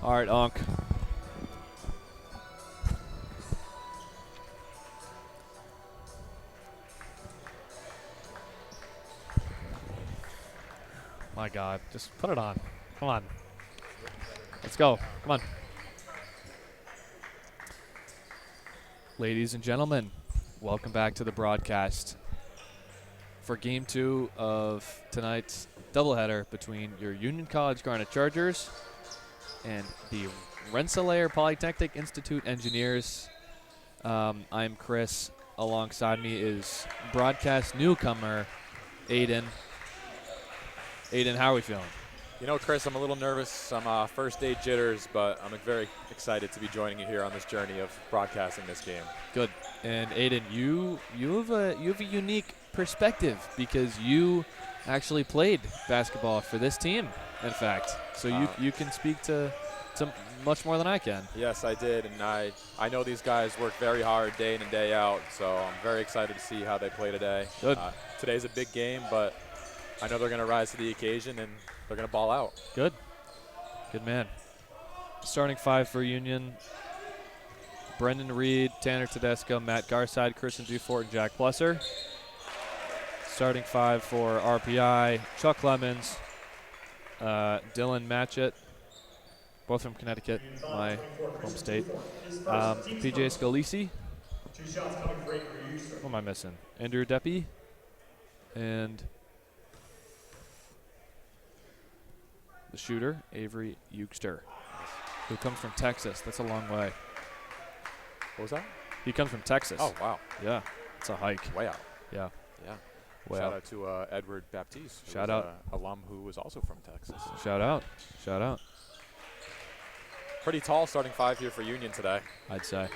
All right, Unc. My God, just put it on. Come on. Let's go. Come on. Ladies and gentlemen, welcome back to the broadcast for Game 2 of tonight's doubleheader between your Union College Garnet Chargers and the Rensselaer Polytechnic Institute Engineers. I'm Chris. Alongside me is broadcast newcomer Aiden. Aiden, how are we feeling? You know, Chris, I'm a little nervous. Some first day jitters, but I'm very excited to be joining you here on this journey of broadcasting this game. Good. And Aiden, you have a unique perspective because you actually played basketball for this team, in fact. So you can speak to much more than I can. Yes, I did, and I know these guys work very hard day in and day out, so I'm very excited to see how they play today. Good. Today's a big game, but I know they're going to rise to the occasion, and they're going to ball out. Good. Good man. Starting five for Union: Brendan Reed, Tanner Tedesco, Matt Garside, Christian Dufort, and Jack Plusser. Starting five for RPI: Chuck Lemons, Dylan Matchett, both from Connecticut, my home state. PJ Scalisi. What am I missing? Andrew Deppy. And the shooter, Avery Eugster, who comes from Texas. That's a long way. What was that? He comes from Texas. Oh, wow. Yeah, it's a hike. Way out. Yeah. Yeah. Way Shout out. out to Edward Baptiste. Shout out. Alum who was also from Texas. Shout out. Shout out. Pretty tall starting five here for Union today. I'd say.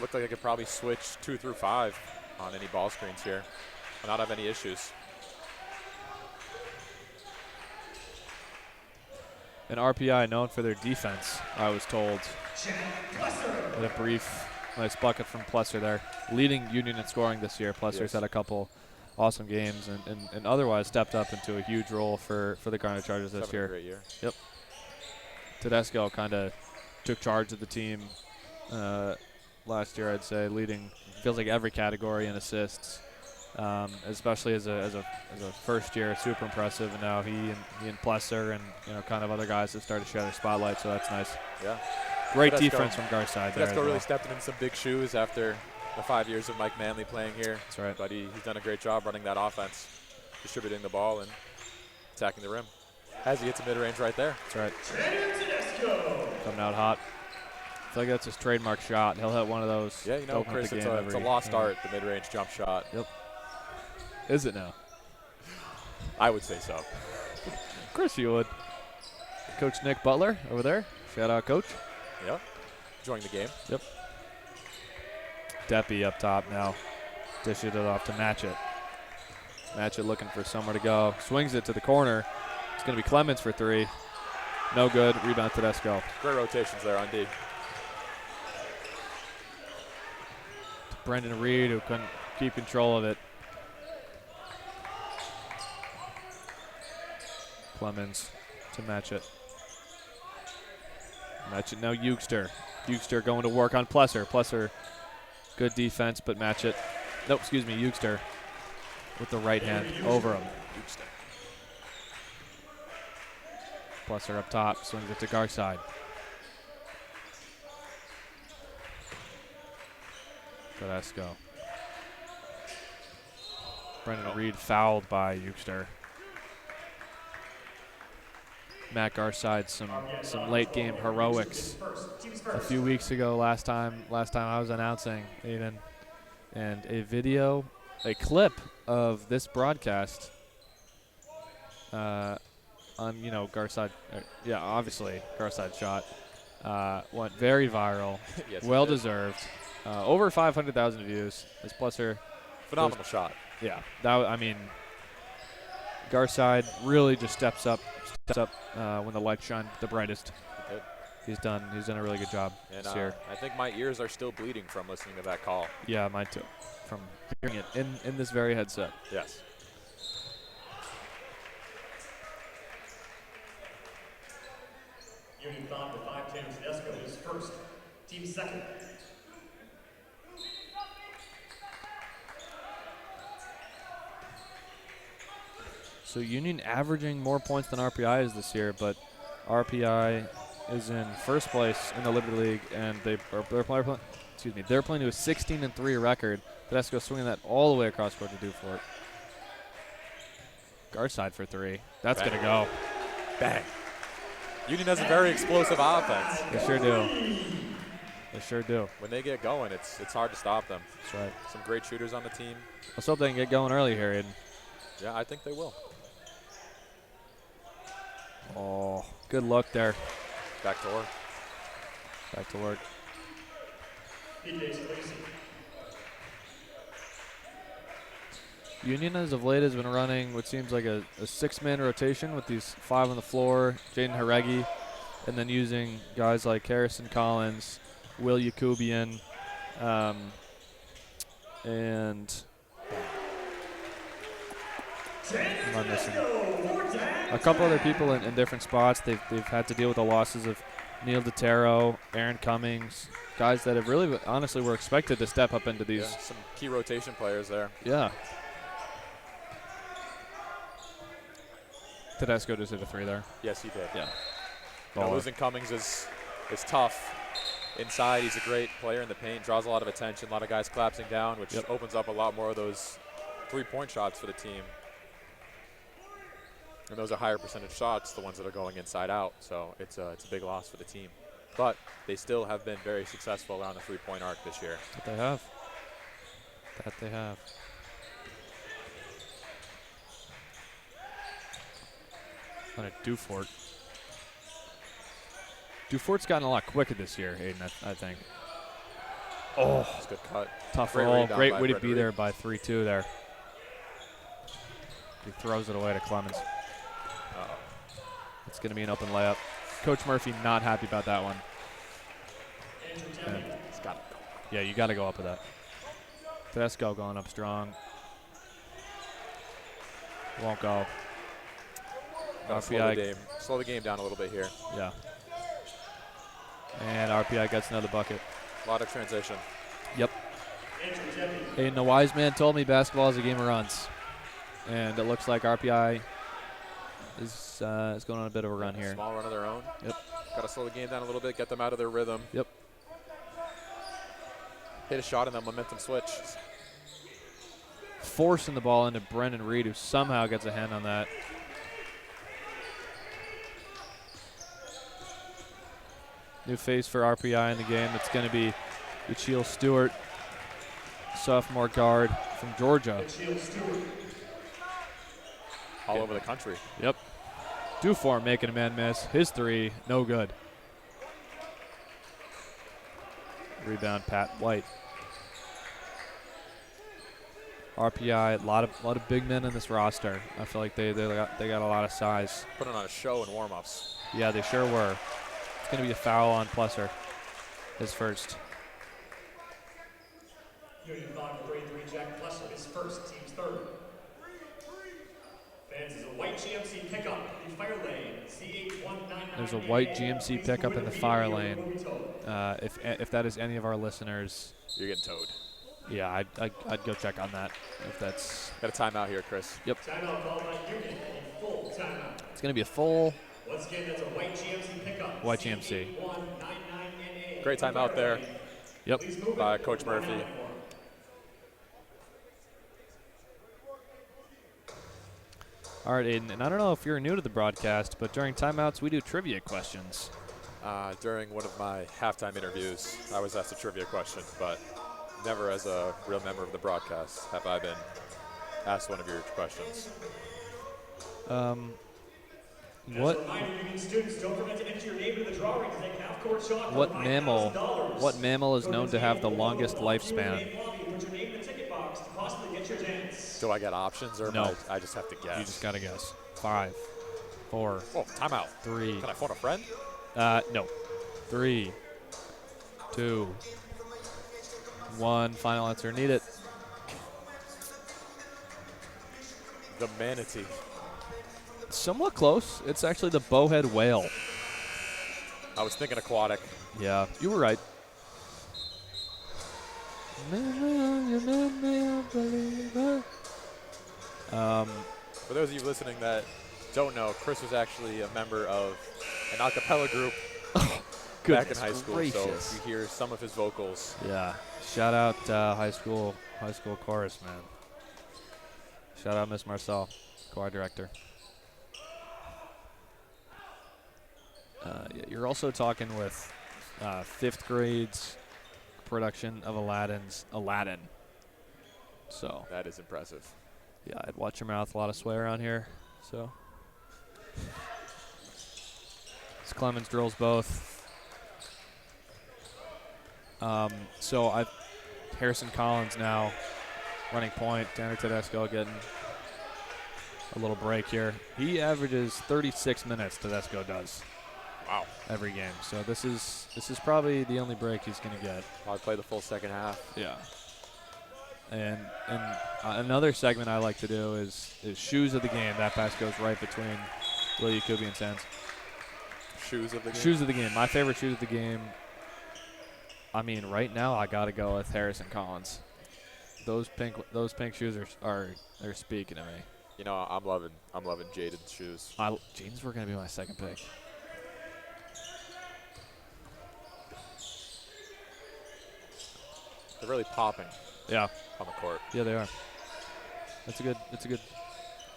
Looked like I could probably switch 2 through 5 on any ball screens here and not have any issues. An RPI known for their defense, I was told. With a brief, nice bucket from Plusser there. Leading Union in scoring this year. Plusser's had a couple awesome games and otherwise stepped up into a huge role for the Garnet Chargers this year. Great year. Yep. Tedesco kind of took charge of the team last year, I'd say, leading feels like every category in assists, especially as a first year, super impressive. And now he and Plusser and kind of other guys have started to share their spotlight, so that's nice. Yeah. Great Tedesco, defense from Garside there. Tedesco really stepped in some big shoes after the 5 years of Mike Manley playing here. That's right. But he's done a great job running that offense, distributing the ball and attacking the rim. As he hits a mid-range right there. That's right. Coming out hot. I feel like that's his trademark shot. He'll hit one of those. Yeah, you know, Chris, it's a lost art, the mid-range jump shot. Yep. Is it now? I would say so. Of course you would. Coach Nick Butler over there. Shout out, Coach. Yep. Enjoying the game. Yep. Deppy up top now. Dishes it off to Matchett. Matchett looking for somewhere to go. Swings it to the corner. It's going to be Clemens for three. No good. Rebound Tedesco. Great rotations there on D. Brendan Reed, who couldn't keep control of it. Clemens to Matchett. Matchett now Eugster. Eugster going to work on Plusser. Plusser, good defense, but Matchett. Nope, excuse me, Eugster with the right hand over him. Plusser up top, swings it to Garside. Tedesco. Brendan Reed fouled by Eugster. Matt Garside, some late game heroics a few weeks ago. Last time I was announcing, Aiden, and a clip of this broadcast on Garside. Obviously Garside's shot went very viral, Yes, well deserved. Over 500,000 views. This Plusser, phenomenal shot. Yeah, Garside really just steps up when the lights shine the brightest. He's done a really good job this year. I think my ears are still bleeding from listening to that call. Yeah, mine too. From hearing it in this very headset. Yes. Union 5 to 5 Tim Tedesco is first. Team second. So Union averaging more points than RPI is this year, but RPI is in first place in the Liberty League, and they're playing to a 16-3 record. Tedesco swinging that all the way across court to do for it. Guard side for three. That's going to go. Bang. Union has a very explosive offense. They sure do. They sure do. When they get going, it's hard to stop them. That's right. Some great shooters on the team. Let's hope they can get going early here, Aiden. Yeah, I think they will. Oh, good look there. Back to work. Back to work. Union as of late has been running what seems like a six-man rotation with these five on the floor, Jaden Haregi, and then using guys like Harrison Collins, Will Yakubian, and am I missing? A couple other people in different spots. They've had to deal with the losses of Neil DeTero, Aaron Cummings, guys that have really, honestly, were expected to step up into these. Yeah, some key rotation players there. Yeah. Tedesco just hit a three there. Yes, he did. Yeah. Losing Cummings is tough. Inside, he's a great player in the paint, draws a lot of attention, a lot of guys collapsing down, which opens up a lot more of those three-point shots for the team. And those are higher percentage shots, the ones that are going inside out. So it's a big loss for the team. But they still have been very successful around the three-point arc this year. That they have. That they have. On a Dufort. Dufort's gotten a lot quicker this year, Aiden, I think. Oh, that's a good cut. Tough roll. Great way to be there by 3-2 there. He throws it away to Clemens. It's going to be an open layup. Coach Murphy not happy about that one. It's got to go. Yeah, you got to go up with that. Tedesco going up strong. Won't go. RPI slow the game down a little bit here. Yeah. And RPI gets another bucket. A lot of transition. Yep. And the wise man told me basketball is a game of runs. And it looks like RPI is going on a bit of a run here. Small run of their own. Yep. Got to slow the game down a little bit, get them out of their rhythm. Yep. Hit a shot and then momentum switch. Forcing the ball into Brendan Reed, who somehow gets a hand on that. New face for RPI in the game. It's going to be Yachil Stewart, sophomore guard from Georgia. All over the country. Yep. Dufour making a man miss. His three, no good. Rebound, Pat White. RPI, a lot of big men in this roster. I feel like they got a lot of size. Putting on a show in warm-ups. Yeah, they sure were. It's going to be a foul on Plusser, his first. Union 5 to 33, Jack Plesser is first, team's third. Fans is a white GMC pickup in the fire lane. C8199. There's a white GMC pickup in the fire lane. If that is any of our listeners, you're getting towed. Yeah, I'd go check on that if that's. Got a timeout here, Chris. Yep. Timeout called by Union. A full timeout. It's going to be a full. Once again, that's a white GMC pickup. White GMC. Great timeout there. Yep. By Coach Murphy. All right, Aiden, and I don't know if you're new to the broadcast, but during timeouts, we do trivia questions. During one of my halftime interviews, I was asked a trivia question, but never as a real member of the broadcast have I been asked one of your questions. What mammal is known to have the longest lifespan? Do I get options or no? I just have to guess. You just gotta guess. 5, 4. Oh, timeout. 3. Can I phone a friend? No. 3, 2, 1. Final answer. Need it. The manatee. Somewhat close. It's actually the bowhead whale. I was thinking aquatic. Yeah, you were right. For those of you listening that don't know, Chris was actually a member of an a cappella group back in high school, gracious. so you hear some of his vocals. Yeah, shout out high school chorus, man. Shout out Miss Marcel, choir director. Yeah, you're also talking with 5th grade's production of Aladdin. So That is impressive. yeah, I'd watch your mouth. A lot of swear around here. So Clemens drills both. So Harrison Collins now running point. Tanner Tedesco getting a little break here. He averages 36 minutes. Tedesco does. Wow. Every game. So this is probably the only break he's going to get. I'll play the full second half. Yeah. And another segment I like to do is shoes of the game. That pass goes right between Will Yakubian's hands. Shoes of the game? Shoes of the game. My favorite shoes of the game. I mean, right now I got to go with Harrison Collins. Those pink shoes are speaking to me. You know, I'm loving Jaden's shoes. Jaden's were going to be my second pick. They're really popping. Yeah. On the court. Yeah, they are. That's a good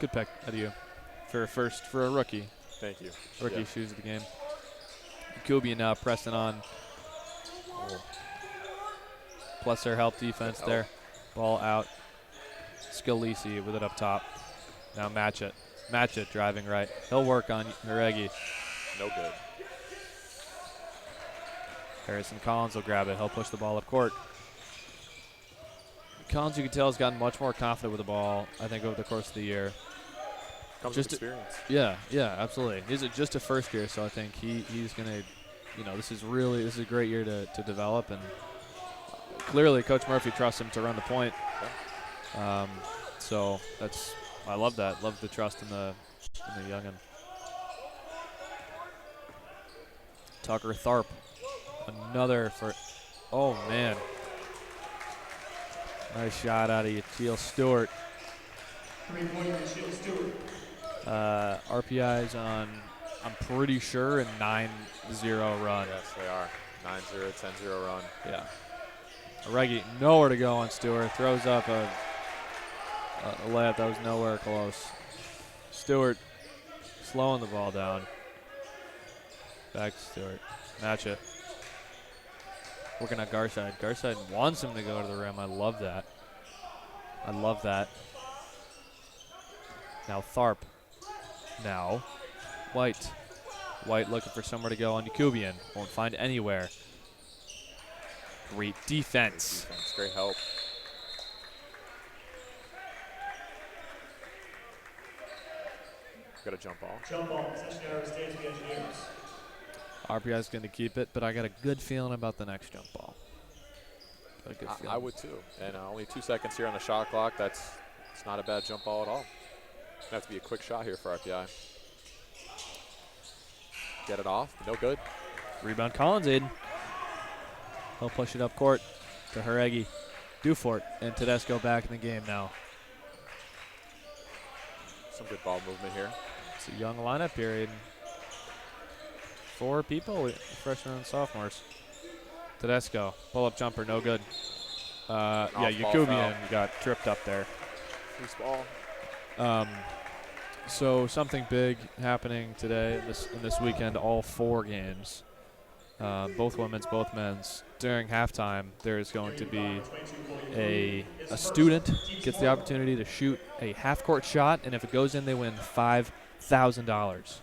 pick out of you for a rookie. Thank you. Rookie shoes of the game. Yakubian now pressing on. Plus their help defense there. Ball out. Scalisi with it up top. Now match it driving right. He'll work on Uregi. No good. Harrison Collins will grab it. He'll push the ball up court. Collins, you can tell, has gotten much more confident with the ball, I think, over the course of the year. Comes with experience. Yeah, absolutely. He's just a first year, so I think he's going to, this is a great year to develop. And clearly Coach Murphy trusts him to run the point. Yeah. So I love that. Love the trust in the youngin. Tucker Tharp. Another oh, man. Nice shot out of Yachil Stewart. 3-pointer, Yachil Stewart. RPI's on, I'm pretty sure, a 9-0 run. Yes, they are. 9-0, 10-0 run. Yeah. Uregi nowhere to go on Stewart. Throws up a layup that was nowhere close. Stewart slowing the ball down. Back to Stewart. Match it. Working on Garside. Garside wants him to go to the rim. I love that. Now Tharp. Now White. White looking for somewhere to go on Yakubian. Won't find anywhere. Great defense. Great help. Got a jump ball. Jump ball, possession Iowa State to the Engineers. RPI's going to keep it, but I got a good feeling about the next jump ball. I would too. And only 2 seconds here on the shot clock. It's not a bad jump ball at all. Gonna have to be a quick shot here for RPI. Get it off. No good. Rebound Collins, Aiden. He'll push it up court to Uregi. Dufort and Tedesco back in the game now. Some good ball movement here. It's a young lineup here, Aiden. 4 people, freshmen and sophomores. Tedesco, pull-up jumper, no good. Yakubian got tripped up there. Loose ball. So something big happening today, in this weekend, all 4 games. Both women's, both men's. During halftime, there is going to be a student gets the opportunity to shoot a half-court shot, and if it goes in, they win $5,000.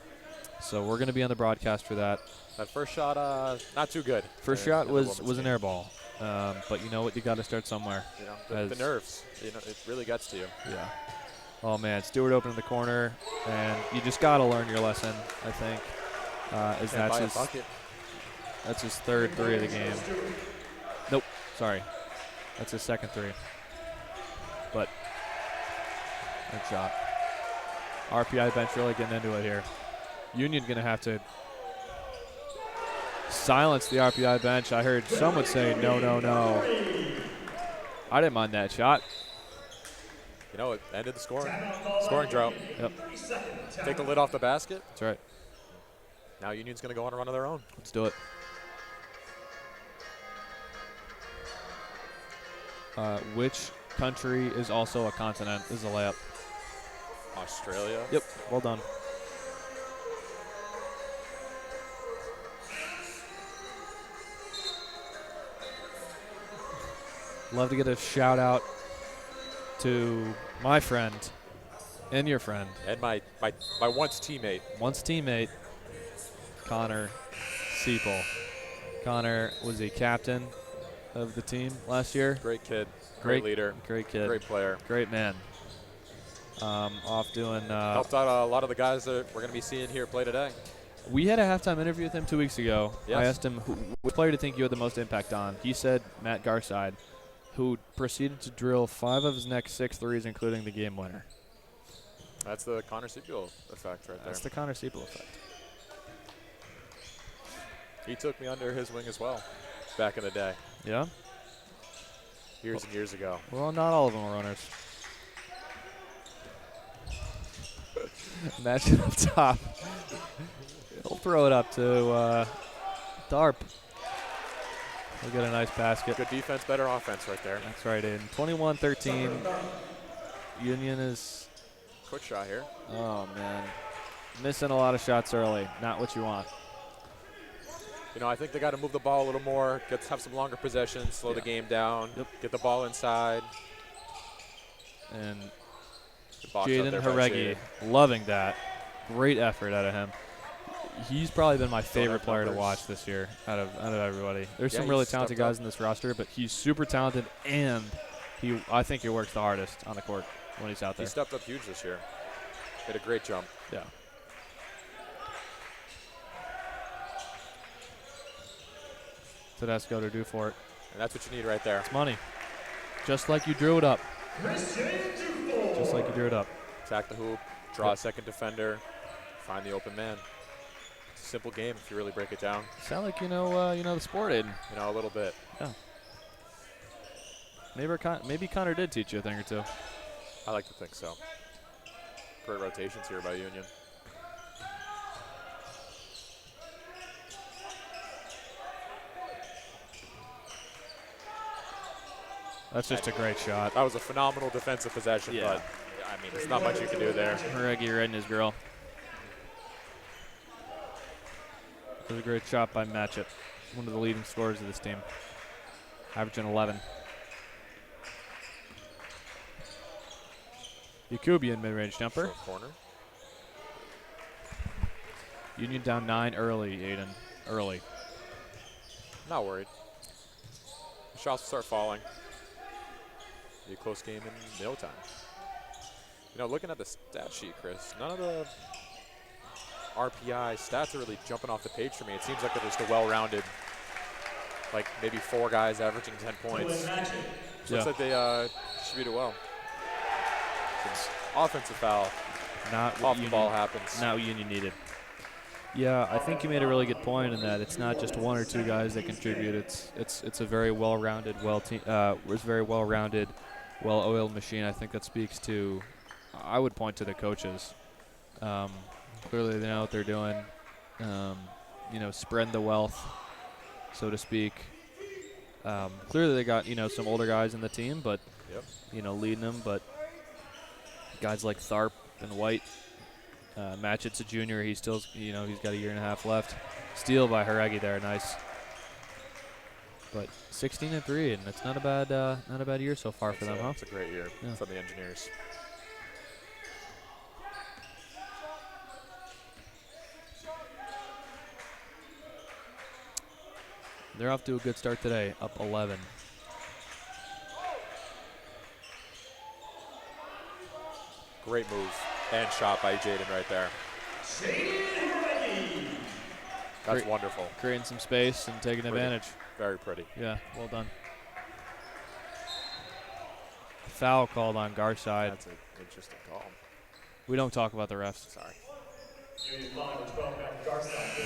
So we're going to be on the broadcast for that. That first shot, not too good. First shot was an air ball. But you know what? You got to start somewhere. The nerves. It really gets to you. Yeah. Oh, man. Stewart open in the corner, and you just got to learn your lesson, I think. That's his third 3 of the game. Nope. Sorry. That's his second 3. But good shot. RPI bench really getting into it here. Union going to have to Silence the RPI bench. I heard someone say no, no, no. I didn't mind that shot. You know, it ended the scoring drought. Yep. Take the lid off the basket. That's right. Now Union's going to go on a run of their own. Let's do it. Which country is also a continent is a layup. Australia. Yep. Well done. Love to get a shout out to my friend and your friend. And my once teammate. Connor Seipel. Connor was a captain of the team last year. Great kid. Great leader. Great kid. Great player. Great man. Off doing. Helped out a lot of the guys that we're going to be seeing here play today. We had a halftime interview with him 2 weeks ago. Yes. I asked him, which player do you think you had the most impact on? He said Matt Garside, who proceeded to drill 5 of his next 6 threes, including the game winner. That's the Connor Seipel effect right there. That's the Connor Seipel effect. He took me under his wing as well back in the day. Yeah? Years and years ago. Well, not all of them are runners. Match it up top. He'll throw it up to Darp. He'll get a nice basket. Good defense, better offense right there. That's right, in 21-13. Union is... Quick shot here. Oh, man. Missing a lot of shots early. Not what you want. You know, I think they got to move the ball a little more, have some longer possessions, slow the game down, get the ball inside. And Jaden Jaden Haregi, loving that. Great effort out of him. He's probably been my favorite player to watch this year out of everybody. There's some really talented guys in this roster, but he's super talented, and I think he works the hardest on the court when he's out there. He stepped up huge this year. Hit a great jump. Yeah. Tedesco to do for it. And that's what you need right there. It's money. Just like you drew it up. Just like you drew it up. Attack the hoop, draw a second defender, find the open man. It's a simple game if you really break it down. Sound like you know the sport, Aiden. You know, a little bit. Yeah. Maybe Connor did teach you a thing or two. I like to think so. Great rotations here by Union. That's just a great shot. That was a phenomenal defensive possession, but I mean, there's not much you can do there. Haregi right in his grill. It was a great shot by Matchett, one of the leading scorers of this team, averaging 11. Yakubian mid-range jumper. Short corner. Union down 9 early, Aiden. Early. Not worried. The shots will start falling. Be a close game in no time. You know, looking at the stat sheet, Chris, none of the RPI stats are really jumping off the page for me. It seems like they're just a well-rounded, like maybe 4 guys averaging 10 points. Looks like they distribute it well. Offensive foul. Not off the ball happens. Not what Union needed. Yeah, I think you made a really good point in that it's not just 1 or 2 guys that contribute. It's a very well-rounded, well-oiled machine. I think that speaks to. I would point to the coaches. Clearly, they know what they're doing. Spread the wealth, so to speak. Clearly, they got some older guys in the team, but leading them. But guys like Tharp and White. Matchett's a junior. He's still, he's got a year and a half left. Steal by Haregi there, nice. But 16-3, and it's not a bad year so far for them, huh? It's a great year from the Engineers. They're off to a good start today, up 11. Great move and shot by Jaden right there. That's wonderful. Creating some space and taking advantage. Very pretty. Yeah, well done. Foul called on Garside. That's an interesting call. We don't talk about the refs. Sorry.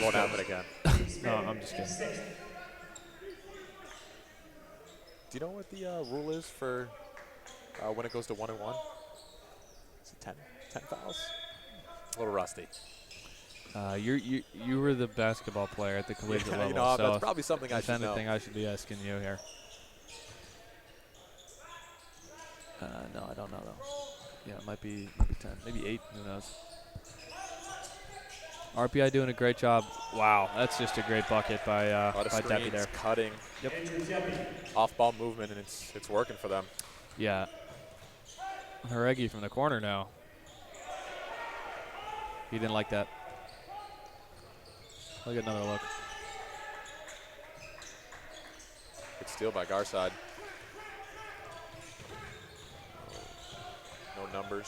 Won't happen again. No, I'm just kidding. Sixth. Do you know what the rule is for when it goes to 1-1? Is it 10 fouls? A little rusty. You were the basketball player at the collegiate level, You know, so that's probably something I if should know. anything, I should be asking you here. No, I don't know though. Yeah, it might be 10, maybe 8. Who knows? RPI doing a great job. Wow, that's just a great bucket by A lot of by Debbie screens, there. cutting, Yep. off-ball movement, and it's working for them. Yeah. Haregi from the corner now. He didn't like that. Look at another look. Good steal by Garside. No numbers.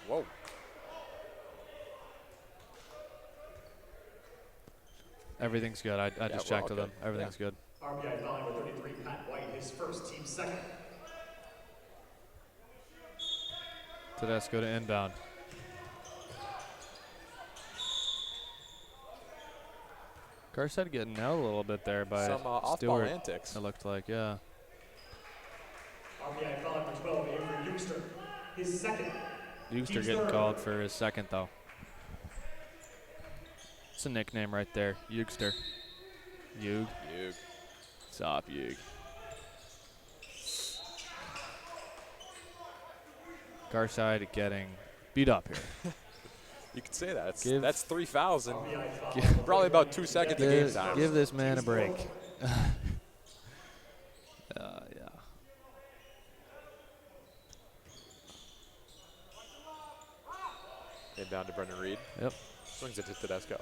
Whoa. Everything's good. I just we're checked all with him. good. Everything's good. RBI foul number 33, Pat White, his first, team second. Tedesco to inbound. Garside getting out a little bit there by Some off-ball Stewart. antics. It looked like, yeah. RBI foul number 12, Avery Euster, his second. Euster getting called for his second, though. It's a nickname right there, Euster. Eug. Eug. What's up, Eug? Garside getting beat up here. You could say that. Give- That's 3 fouls in RBI foul. probably about 2 seconds of game time. Give this man a break. Yeah. Inbound to Brendan Reed. Yep. Swings it to Tedesco.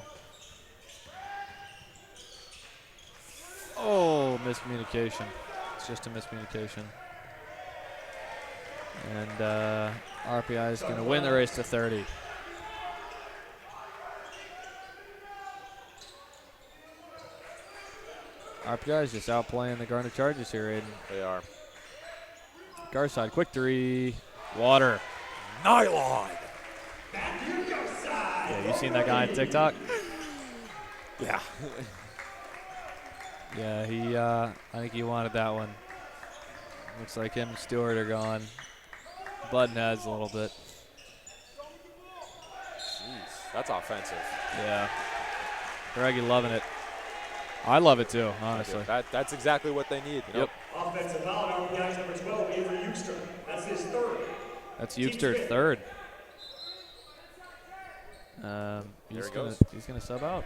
Oh, miscommunication. It's just a miscommunication. And RPI is going to win the race to 30. RPI is just outplaying the Garnet Chargers here, Aiden. They are. Garside, quick 3. Water. Nylon. Yeah, you seen that guy on TikTok? Yeah. Yeah, he. I think he wanted that one. Looks like him and Stewart are gone. Button heads a little bit. Jeez, that's offensive. Yeah. Greggy loving it. I love it too, honestly. That's exactly what they need. You know? Yep. Offensive foul, RBI number 12, Avery Euster. That's his third. That's Euster's third. There He's gonna sub out.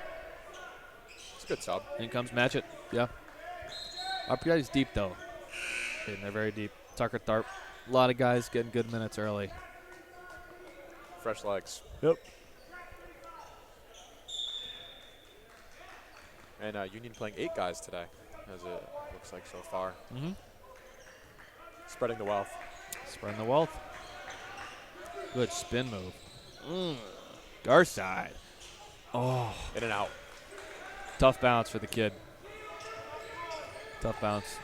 It's a good sub. In comes Match It. Yeah. RPI is deep though. And they're very deep. Tucker Tharp. A lot of guys getting good minutes early. Fresh legs. Yep. And Union playing 8 guys today, as it looks like so far. Mm-hmm. Spreading the wealth. Spreading the wealth. Good spin move. Garside. Oh. In and out. Tough bounce for the kid. Tough bounce.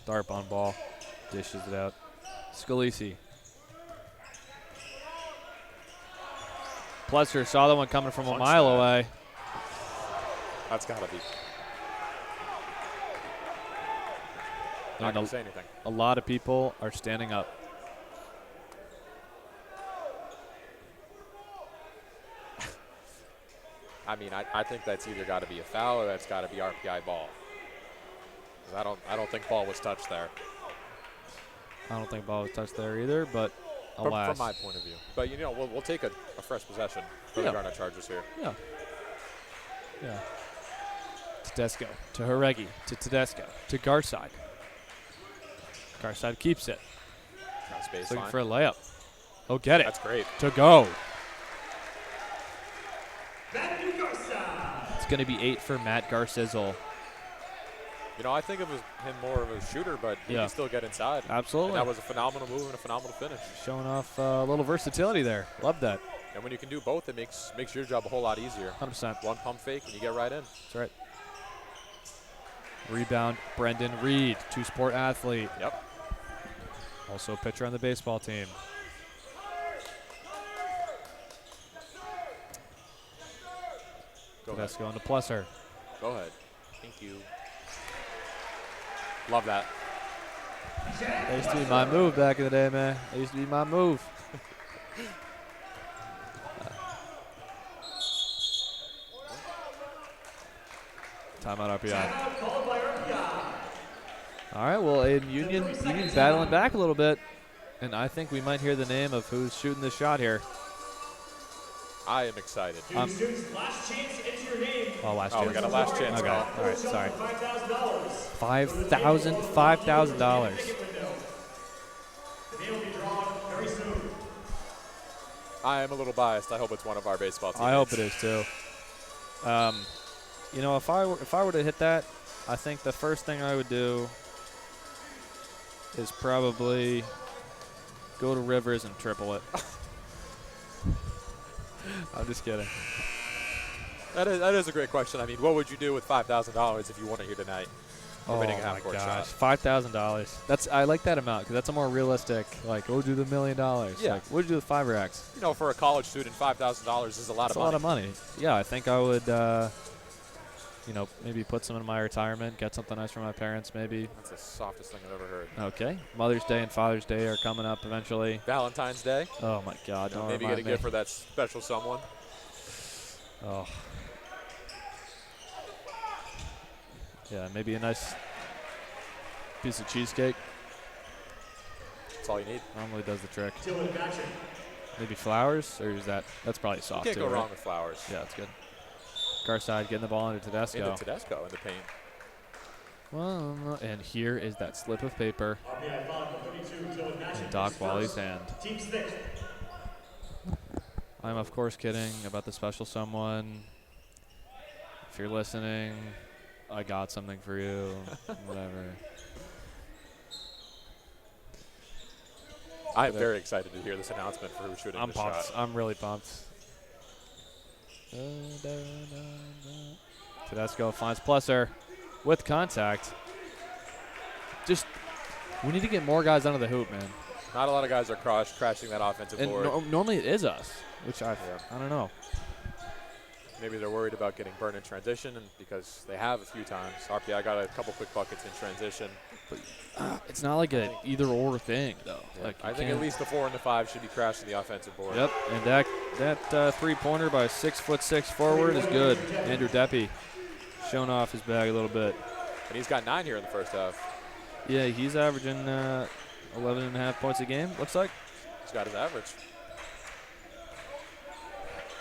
Tharp on ball. Dishes it out. Scalisi. Plesser saw that one coming from a Punch mile that. away. That's got to be. Not And going to say anything. a lot of people are standing up. I mean, I think that's either got to be a foul or that's got to be RPI ball. 'Cause I don't think ball was touched there. I don't think ball was touched there either, but alas. From my point of view. But, you know, we'll take a fresh possession for the Garnet Chargers here. Yeah. Yeah. Tedesco to Haregi to Tedesco to Garside. Garside keeps it. Cross Looking baseline. for a layup. He'll get it. That's great. To go. Matthew Garside. It's going to be 8 for Matt Garsizzle. You know, I think of him more of a shooter, but he Yeah. can still get inside. Absolutely. And that was a phenomenal move and a phenomenal finish. Showing off a little versatility there. Love that. And when you can do both, it makes your job a whole lot easier. 100%. One pump fake and you get right in. That's right. Rebound, Brendan Reed, two-sport athlete. Yep. Also a pitcher on the baseball team. Go ahead. Tedesco into Plusser. Go ahead. Thank you. Love that. That used to be my move back in the day, man. That used to be my move. Timeout RPI. All right, well, Union's battling back a little bit, and I think we might hear the name of who's shooting this shot here. I am excited. Last chance, enter your name. Oh, last Oh, chance. we got a last chance. Okay, Call. all right, sorry. $5,000. $5,000. The name will be drawn very soon. I am a little biased. I hope it's one of our baseball teams. I hope it is too. You know, if I were to hit that, I think the first thing I would do is probably go to Rivers and triple it. I'm just kidding. That is a great question. I mean, what would you do with $5,000 if you won it here tonight? Oh Hitting a my half-court gosh, shot. $5,000. I like that amount because that's a more realistic. Like, what would you do with $1 million? Yeah. Like, what would you do with 5 racks? You know, for a college student, $5,000 is a lot That's of a money. lot of money. Yeah, I think I would. You know, maybe put some in my retirement, get something nice for my parents, maybe. That's the softest thing I've ever heard. Okay. Mother's Day and Father's Day are coming up eventually. Valentine's Day. Oh my God! Don't Maybe get remind a me. gift for that special someone. Oh. Yeah, maybe a nice piece of cheesecake. That's all you need. Normally does the trick. Dylan Batcher. Maybe flowers, or is that's probably soft You can't too, go right? wrong with flowers. Yeah, that's good. Garside getting the ball into Tedesco. Into Tedesco in the paint. Well, and here is that slip of paper RBI foul for 32, Dylan Batcher. in Doc First. Wally's hand. Team sixth. I'm of course kidding about the special someone. If you're listening, I got something for you. Whatever. I'm very excited to hear this announcement for who's shooting I'm this pumped. shot. I'm really pumped. Tedesco finds Plusser with contact. Just, we need to get more guys under the hoop, man. Not a lot of guys are crashing that offensive And board. normally it is us, which I don't know. Maybe they're worried about getting burned in transition, and because they have a few times. RPI got a couple quick buckets in transition. It's not like an either-or thing, though. Yeah. Like I think at least the 4 and the 5 should be crashing the offensive board. Yep, and that three-pointer by 6'6" forward is good. Andrew Deppy showing off his bag a little bit. And he's got 9 here in the first half. Yeah, he's averaging 11.5 points a game, looks like. He's got his average.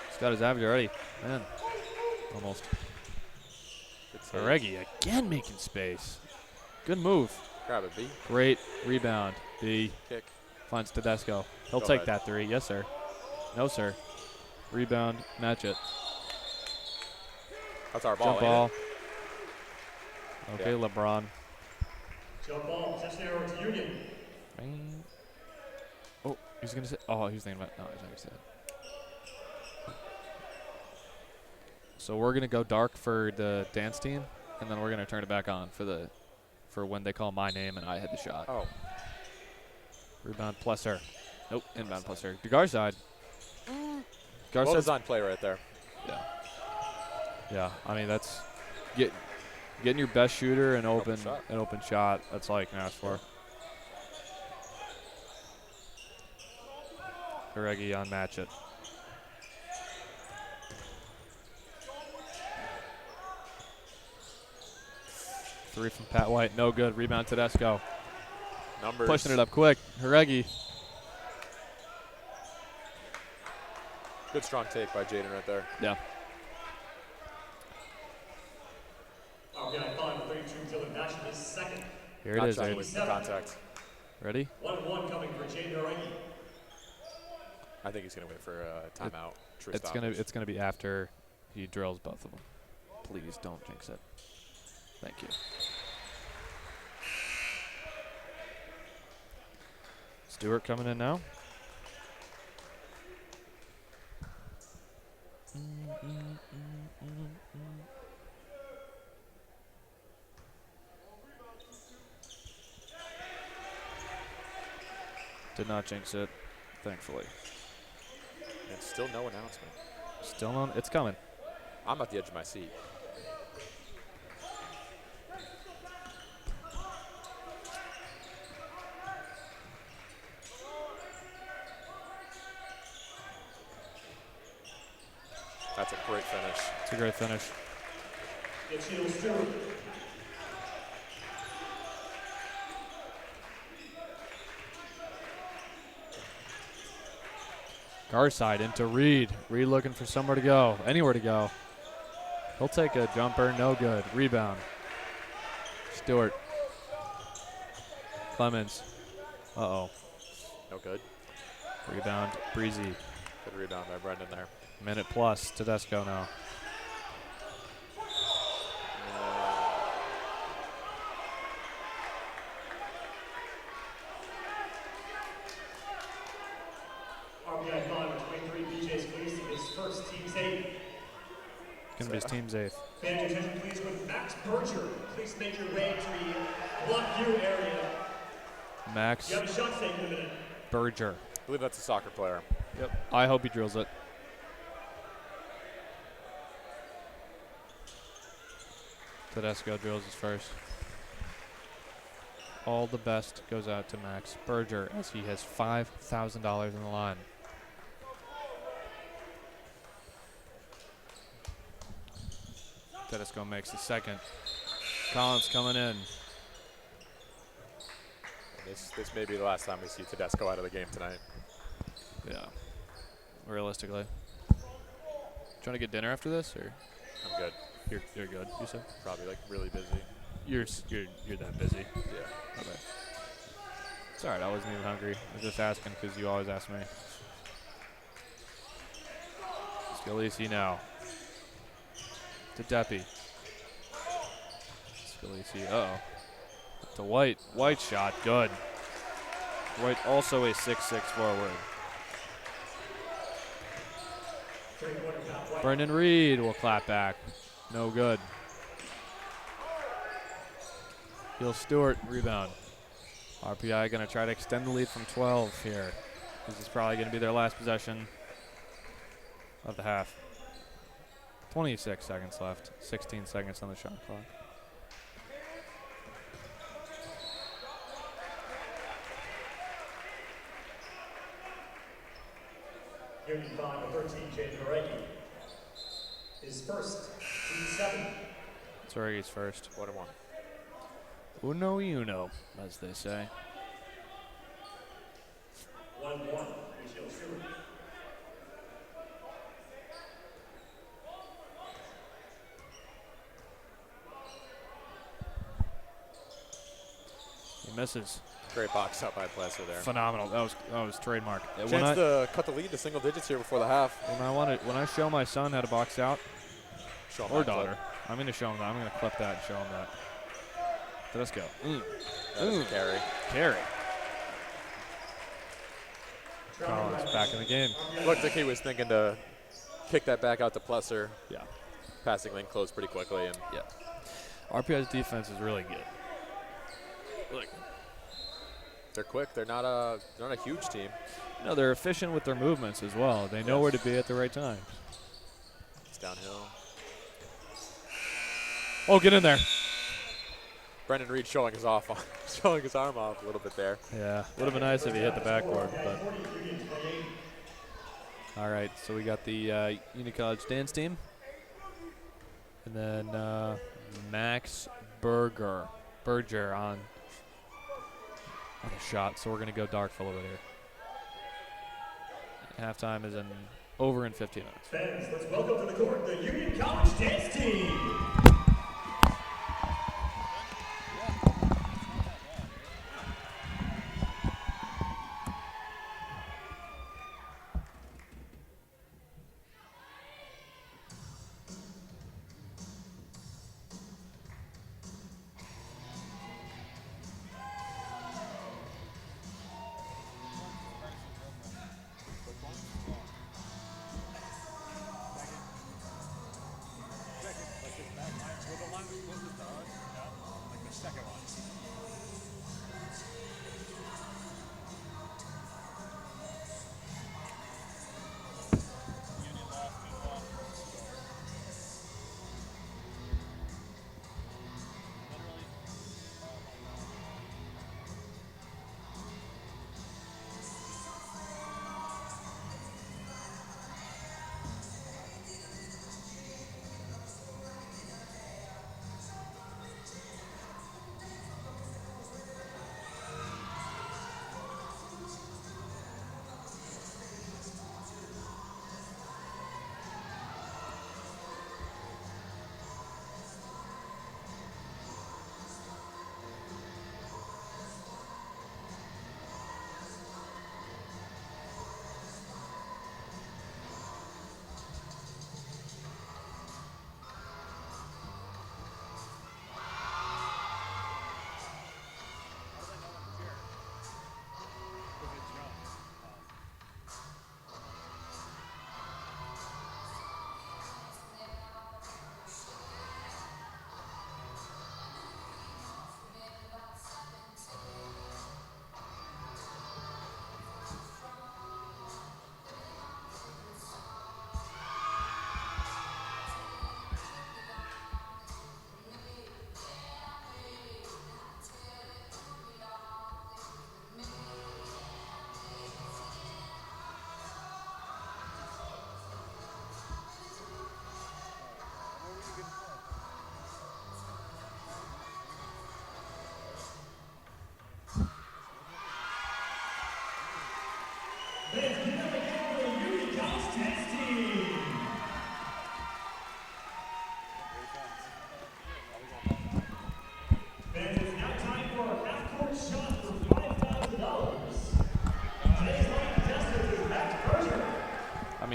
He's got his average already. Man, almost. Aregi again making space. Good move. Grab it, B. Great rebound. B Kick. finds Tedesco. He'll Go take ahead. that 3. Yes, sir. No, sir. Rebound, match it. That's our ball. Jump ain't ball. it? Okay, Yeah. LeBron. Jump ball, possession arrow to Union. Bang. Oh, he's going to say. Oh, he was thinking about. No, he's not going to say it. So we're going to go dark for the dance team, and then we're going to turn it back on for when they call my name and I hit the shot. Oh. Rebound Plusser. Nope, inbound Plusser. To Garside. Well Garside's designed play right there. Yeah. Yeah, I mean, that's getting your best shooter an open shot. That's all you can ask for. Aregi on match it. Three from Pat White, no good. Rebound Tedesco. Numbers. Pushing it up quick. Aregi. Good strong take by Jaden right there. Yeah. RBI foul for 32, Dylan Batcher is second. Here it Not is. shy Aiden. with the contact. Ready? 1-1 coming for Jaden Aregi. I think he's going to wait for a timeout. True It's gonna be after he drills both of them. Please don't jinx it. Thank you. Stewart coming in now. Did not jinx it, thankfully. And still no announcement. Still on. It's coming. I'm at the edge of my seat. That's a great finish. It's a great finish. Garside into Reed. Reed looking for somewhere to go, anywhere to go. He'll take a jumper, no good. Rebound. Stewart. Clemens. Uh-oh. No good. Rebound, Breezy. Good rebound by Brendan there. Minute plus, Tedesco now. RBI 5 23, BJ's releasing his first team's 8. Gonna be his team's 8th. Fan your attention, please, with Max Berger. Please make your way to the block view area. Max You have a shot taken in a minute. Berger. I believe that's a soccer player. Yep. I hope he drills it. Tedesco drills his first. All the best goes out to Max Berger as he has $5,000 in the line. Tedesco makes the second. Collins coming in. This may be the last time we see Tedesco out of the game tonight. Yeah. Realistically. Trying to get dinner after this, or I'm good. you're good? You said Probably like really busy. you're that busy. Yeah. Okay. It's all right. I wasn't even hungry. I was just asking because you always ask me. Scalisi now. To Deppy. Scalisi. Uh-oh. To White. White shot. Good. White also a 6'6" forward. Brendan Reed will clap back. No good. Gil Stewart, rebound. RPI going to try to extend the lead from 12 here. This is probably going to be their last possession of the half. 26 seconds left. 16 seconds on the shot clock. Union 5 of 13, Jay Noregi. His first, team 7. Sorry's first. 1-1. Uno y uno, as they say. 1-1, Michelle Stewart. He misses. Great box out by Plesser there. Phenomenal. That was trademark. Chance to cut the lead to single digits here before the half. When I show my son how to box out, Show him or that clip. daughter, I'm going to show him that. I'm going to clip that and show him that. So let's go. That is a carry. Carry. Collins back in the game. Looked like he was thinking to kick that back out to Plesser. Yeah. Passing lane closed pretty quickly. And Yeah. RPI's defense is really good. Really good. they're quick. They're not a huge team. No, they're efficient with their movements as well. They know where to be at the right time. It's downhill. Oh, get in there. Brendan Reed showing his arm off a little bit there. Yeah, would have been nice if he hit the backboard. But. All right, so we got the Union College dance team. And then Max Berger on a shot. So we're going to go dark for a little bit here. Halftime is over in 15 minutes. Fans, let's welcome to the court the Union College dance team.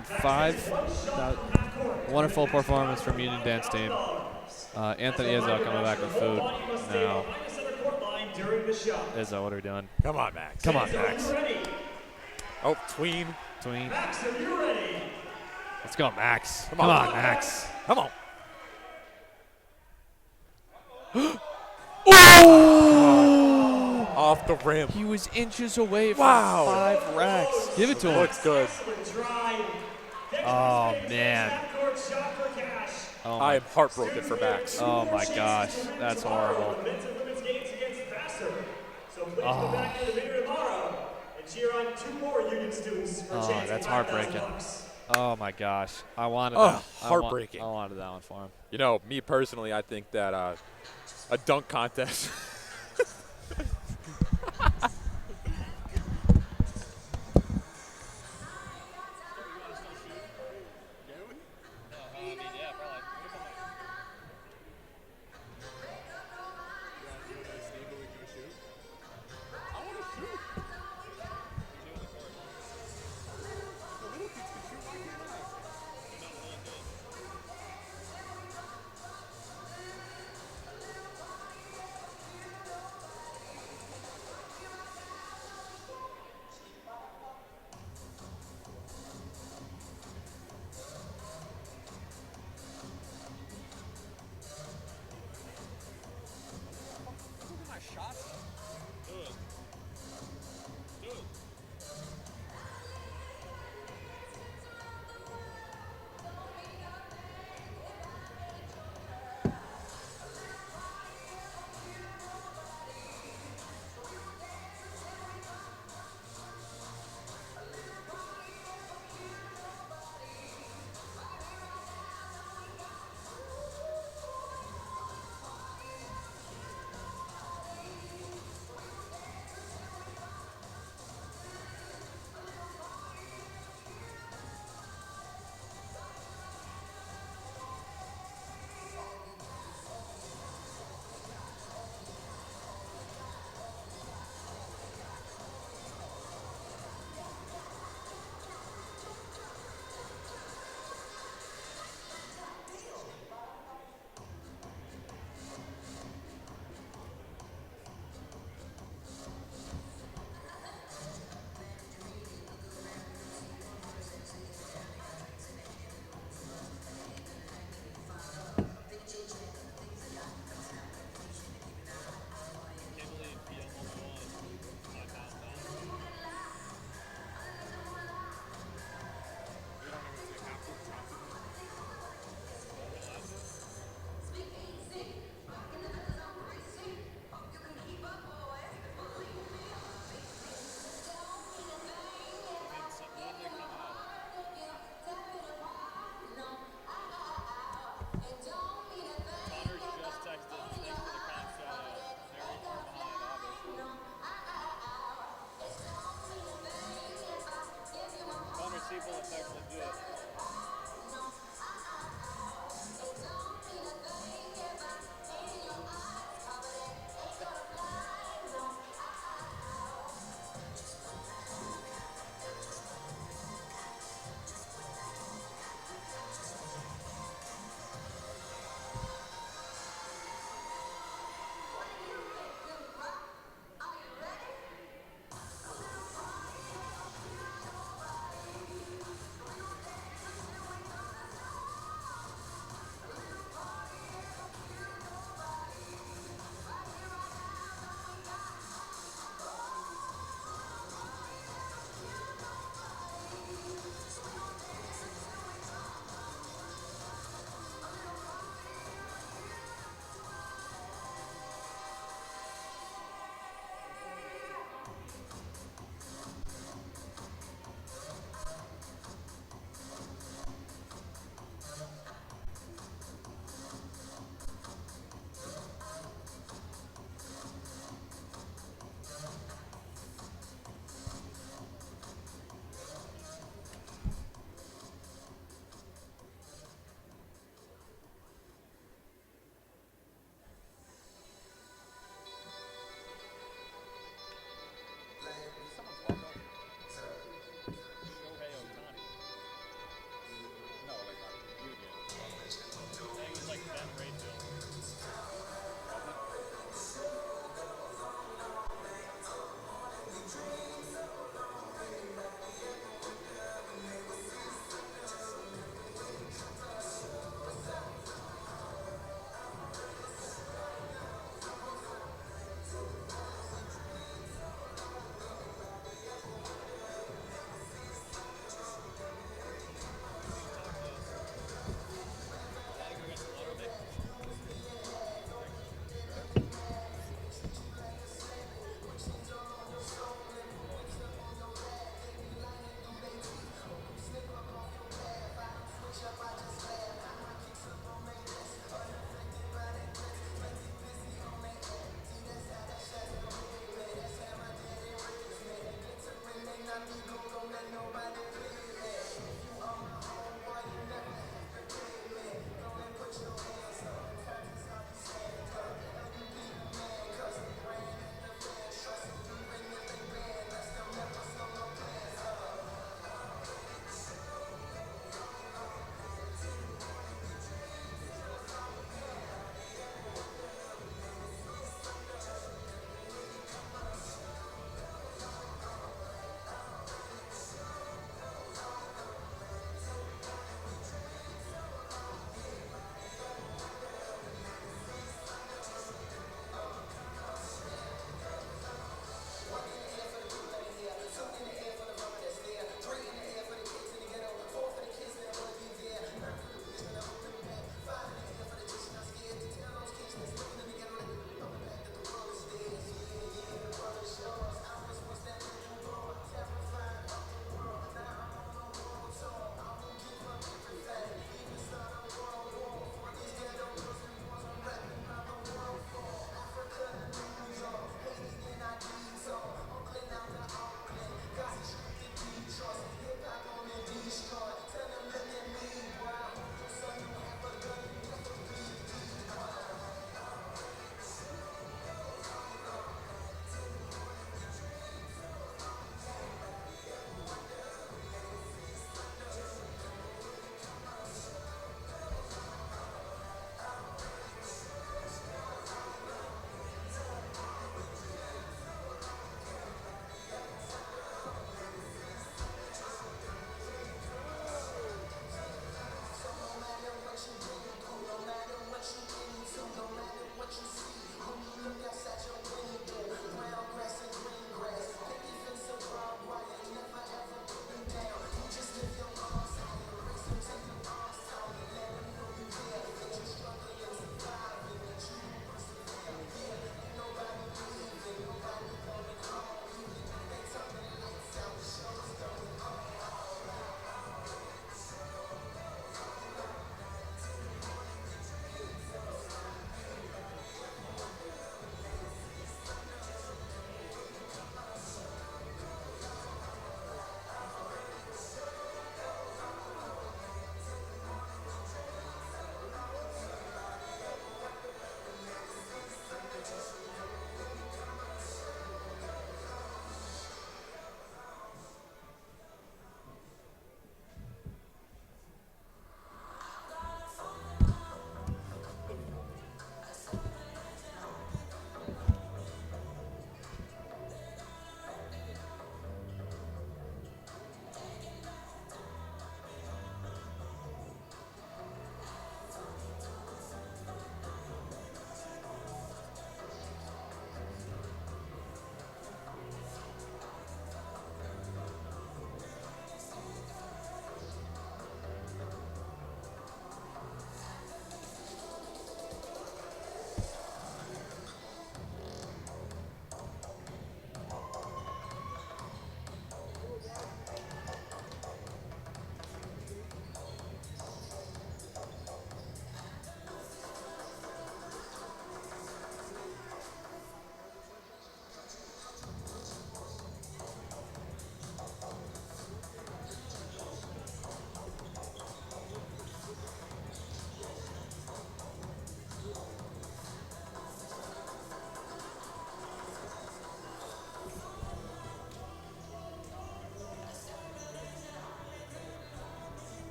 mean, wonderful performance from Union Dance Team. Anthony Izzo coming back with food now. Izzo, what are we doing? Come on, Max. Come on, Max. Oh, tween. Max, are you ready? Let's go, Max. Come Come on. on, Max. Come on. Oh! Off the rim. He was inches away from Wow. 5 racks. Give it to him. Looks good. Oh, man. Oh, I am heartbroken for Max. oh my gosh. That's horrible. Oh. Oh, that's heartbreaking. Oh, my gosh. I wanted that. Heartbreaking. I wanted that one for him. You know, me personally, I think that a dunk contest.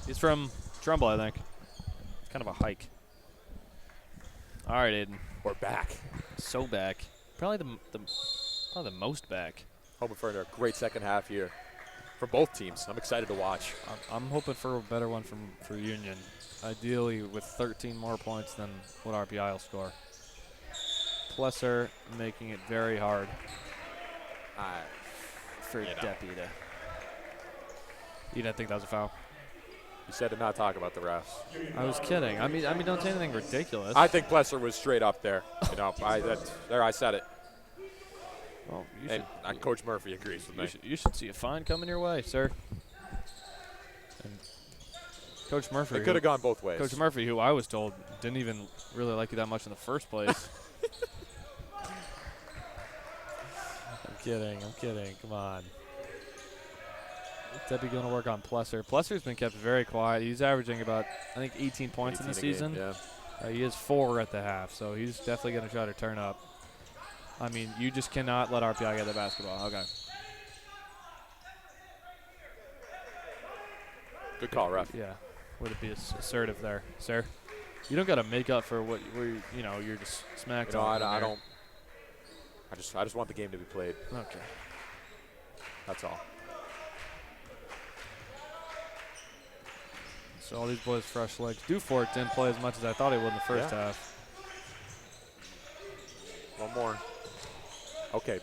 He's from Trumbull, I think. It's kind of a hike. All right, Aiden. We're back. So back. Probably the most back. Hoping for a great second half here for both teams. I'm excited to watch. I'm hoping for a better one for Union. Ideally with 13 more points than what RPI will score. Plesser making it very hard for Deppy to. You didn't think that was a foul? You said to not talk about the refs. I was kidding. I mean, don't say anything ridiculous. I think Plesser was straight up there. You know, I said it. Well, and Coach Murphy agrees with me. You should see a fine coming your way, sir. And Coach Murphy. It could have gone both ways. Coach Murphy, who I was told didn't even really like you that much in the first place. I'm kidding. Come on. Debbie going to work on Plesser. Plesser's been kept very quiet. He's averaging about, I think, 18 points in the season. Game, yeah. He is 4 at the half, so he's definitely going to try to turn up. I mean, you just cannot let RPI get the basketball. Okay. Good call, ref. Yeah. Way to be assertive there, sir. You don't got to make up for what you're just smacked. You know, I don't. I just want the game to be played. Okay. That's all. So all these boys fresh legs. Dufort didn't play as much as I thought he would in the first half. One more. Okay.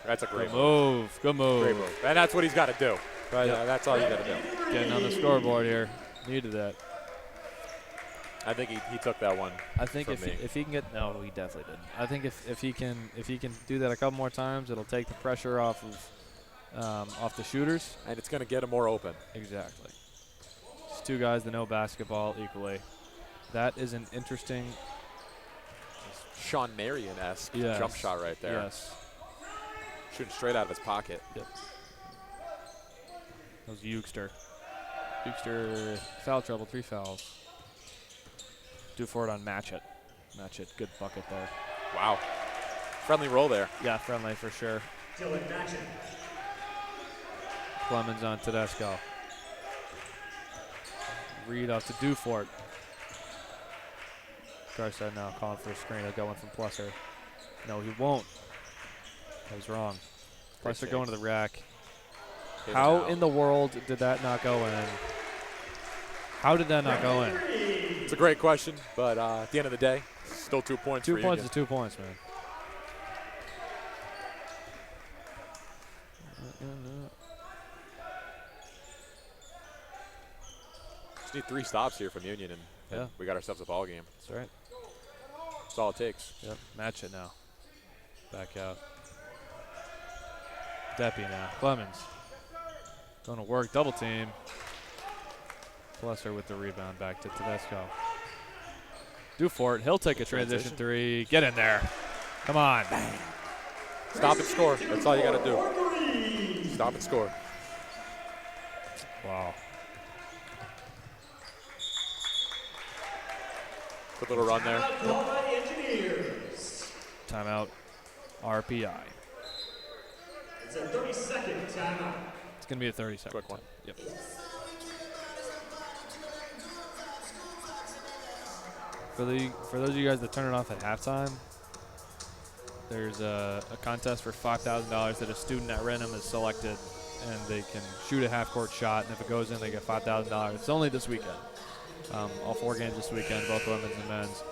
That's a great move. Good move. Great move. And that's what he's got to do. Right? Yep. That's all you got to do. Getting on the scoreboard here. Needed that. I think he took that one. I think if he can get he definitely did. I think if he can do that a couple more times, it'll take the pressure off the shooters. And it's going to get him more open. Exactly. Just two guys that know basketball equally. That is an interesting Sean Marion-esque jump shot right there. Yes. Shooting straight out of his pocket. Yep. That was Eugster. Eugster, foul trouble, 3 fouls. Dufort on match it. Good bucket there. Wow. Friendly roll there. Yeah, friendly for sure. Dylan Matchett. Clemens on Tedesco. Reed off to Dufort. Garside now calling for a screen. He'll go in from Plesser. No, he won't. I was wrong. Plesser going to the rack. How in the world did that not go in? How did that not go in? It's a great question, but at the end of the day, still 2 points. 2 points is 2 points, man. Just need 3 stops here from Union, and we got ourselves a ball game. That's right. That's all it takes. Yep, match it now. Back out. Deppy now. Clemens. Going to work, double team. Plesser with the rebound back to Tedesco. Dufort, he'll take a transition 3. Get in there. Come on. Bang. Stop and score. That's all you got to do. Stop and score. Wow. Good little run there. Timeout. RPI. It's a 30-second timeout. It's going to be a 30-second. Quick one. Yep. For those of you guys that turn it off at halftime, there's a contest for $5,000 that a student at random is selected, and they can shoot a half-court shot, and if it goes in, they get $5,000. It's only this weekend. All 4 games this weekend, both women's and men's.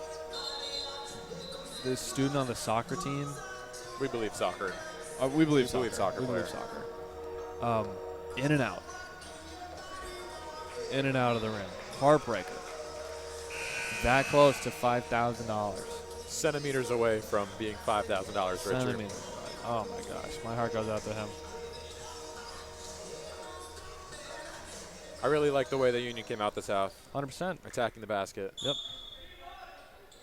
This student on the soccer team. We believe soccer. We believe soccer. We believe soccer. In and out. In and out of the rim. Heartbreaker. That close to $5,000. Centimeters away from being $5,000 richer. Centimeters. Oh my gosh, my heart goes out to him. I really like the way the Union came out this half. 100%. Attacking the basket. Yep.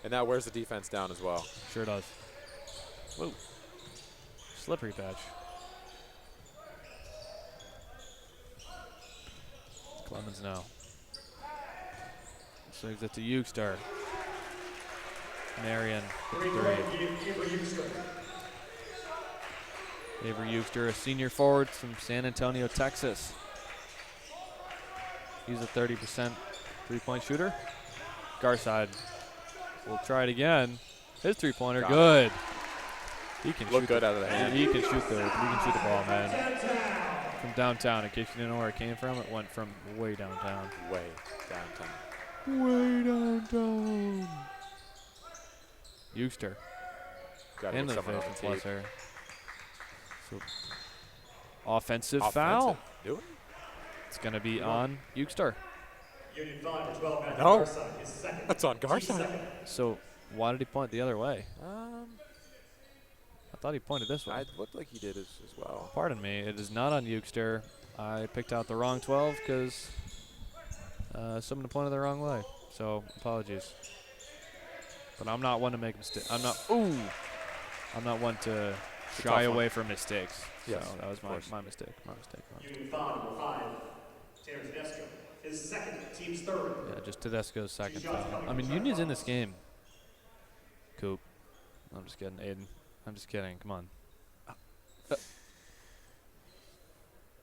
And that wears the defense down as well. Sure does. Whoa. Slippery patch. Clemens now. Swings it to Euster. Marion with the three. Avery Euster, a senior forward from San Antonio, Texas. He's a 30% three-point shooter. Garside will try it again. His three-pointer, good. He can look shoot good out of the hand. He can shoot the ball, man. From downtown, in case you didn't know where it came from, it went from way downtown. Way downtown. Way downtown. Euster. Got Into the someone on face the plus tee. her. So offensive foul. Do it. It's going to be on Euster. Union 5 for 12, Matthew No. Garside, his second. That's on Team Garside. second. So why did he point the other way? I thought he pointed this way. It looked like he did as well. Pardon me. It is not on Euster. I picked out the wrong 12 because someone pointed the wrong way. So apologies. But I'm not one to make mistakes. I'm not one to shy away from mistakes. Yes, so that was my mistake. Union 5, number 5, Tanner Tedesco, his second, team's third. Yeah, just Tedesco's second. Two shots coming I mean, from Union's in Cyclones. this game. Coop. I'm just kidding, Aiden. I'm just kidding. Come on.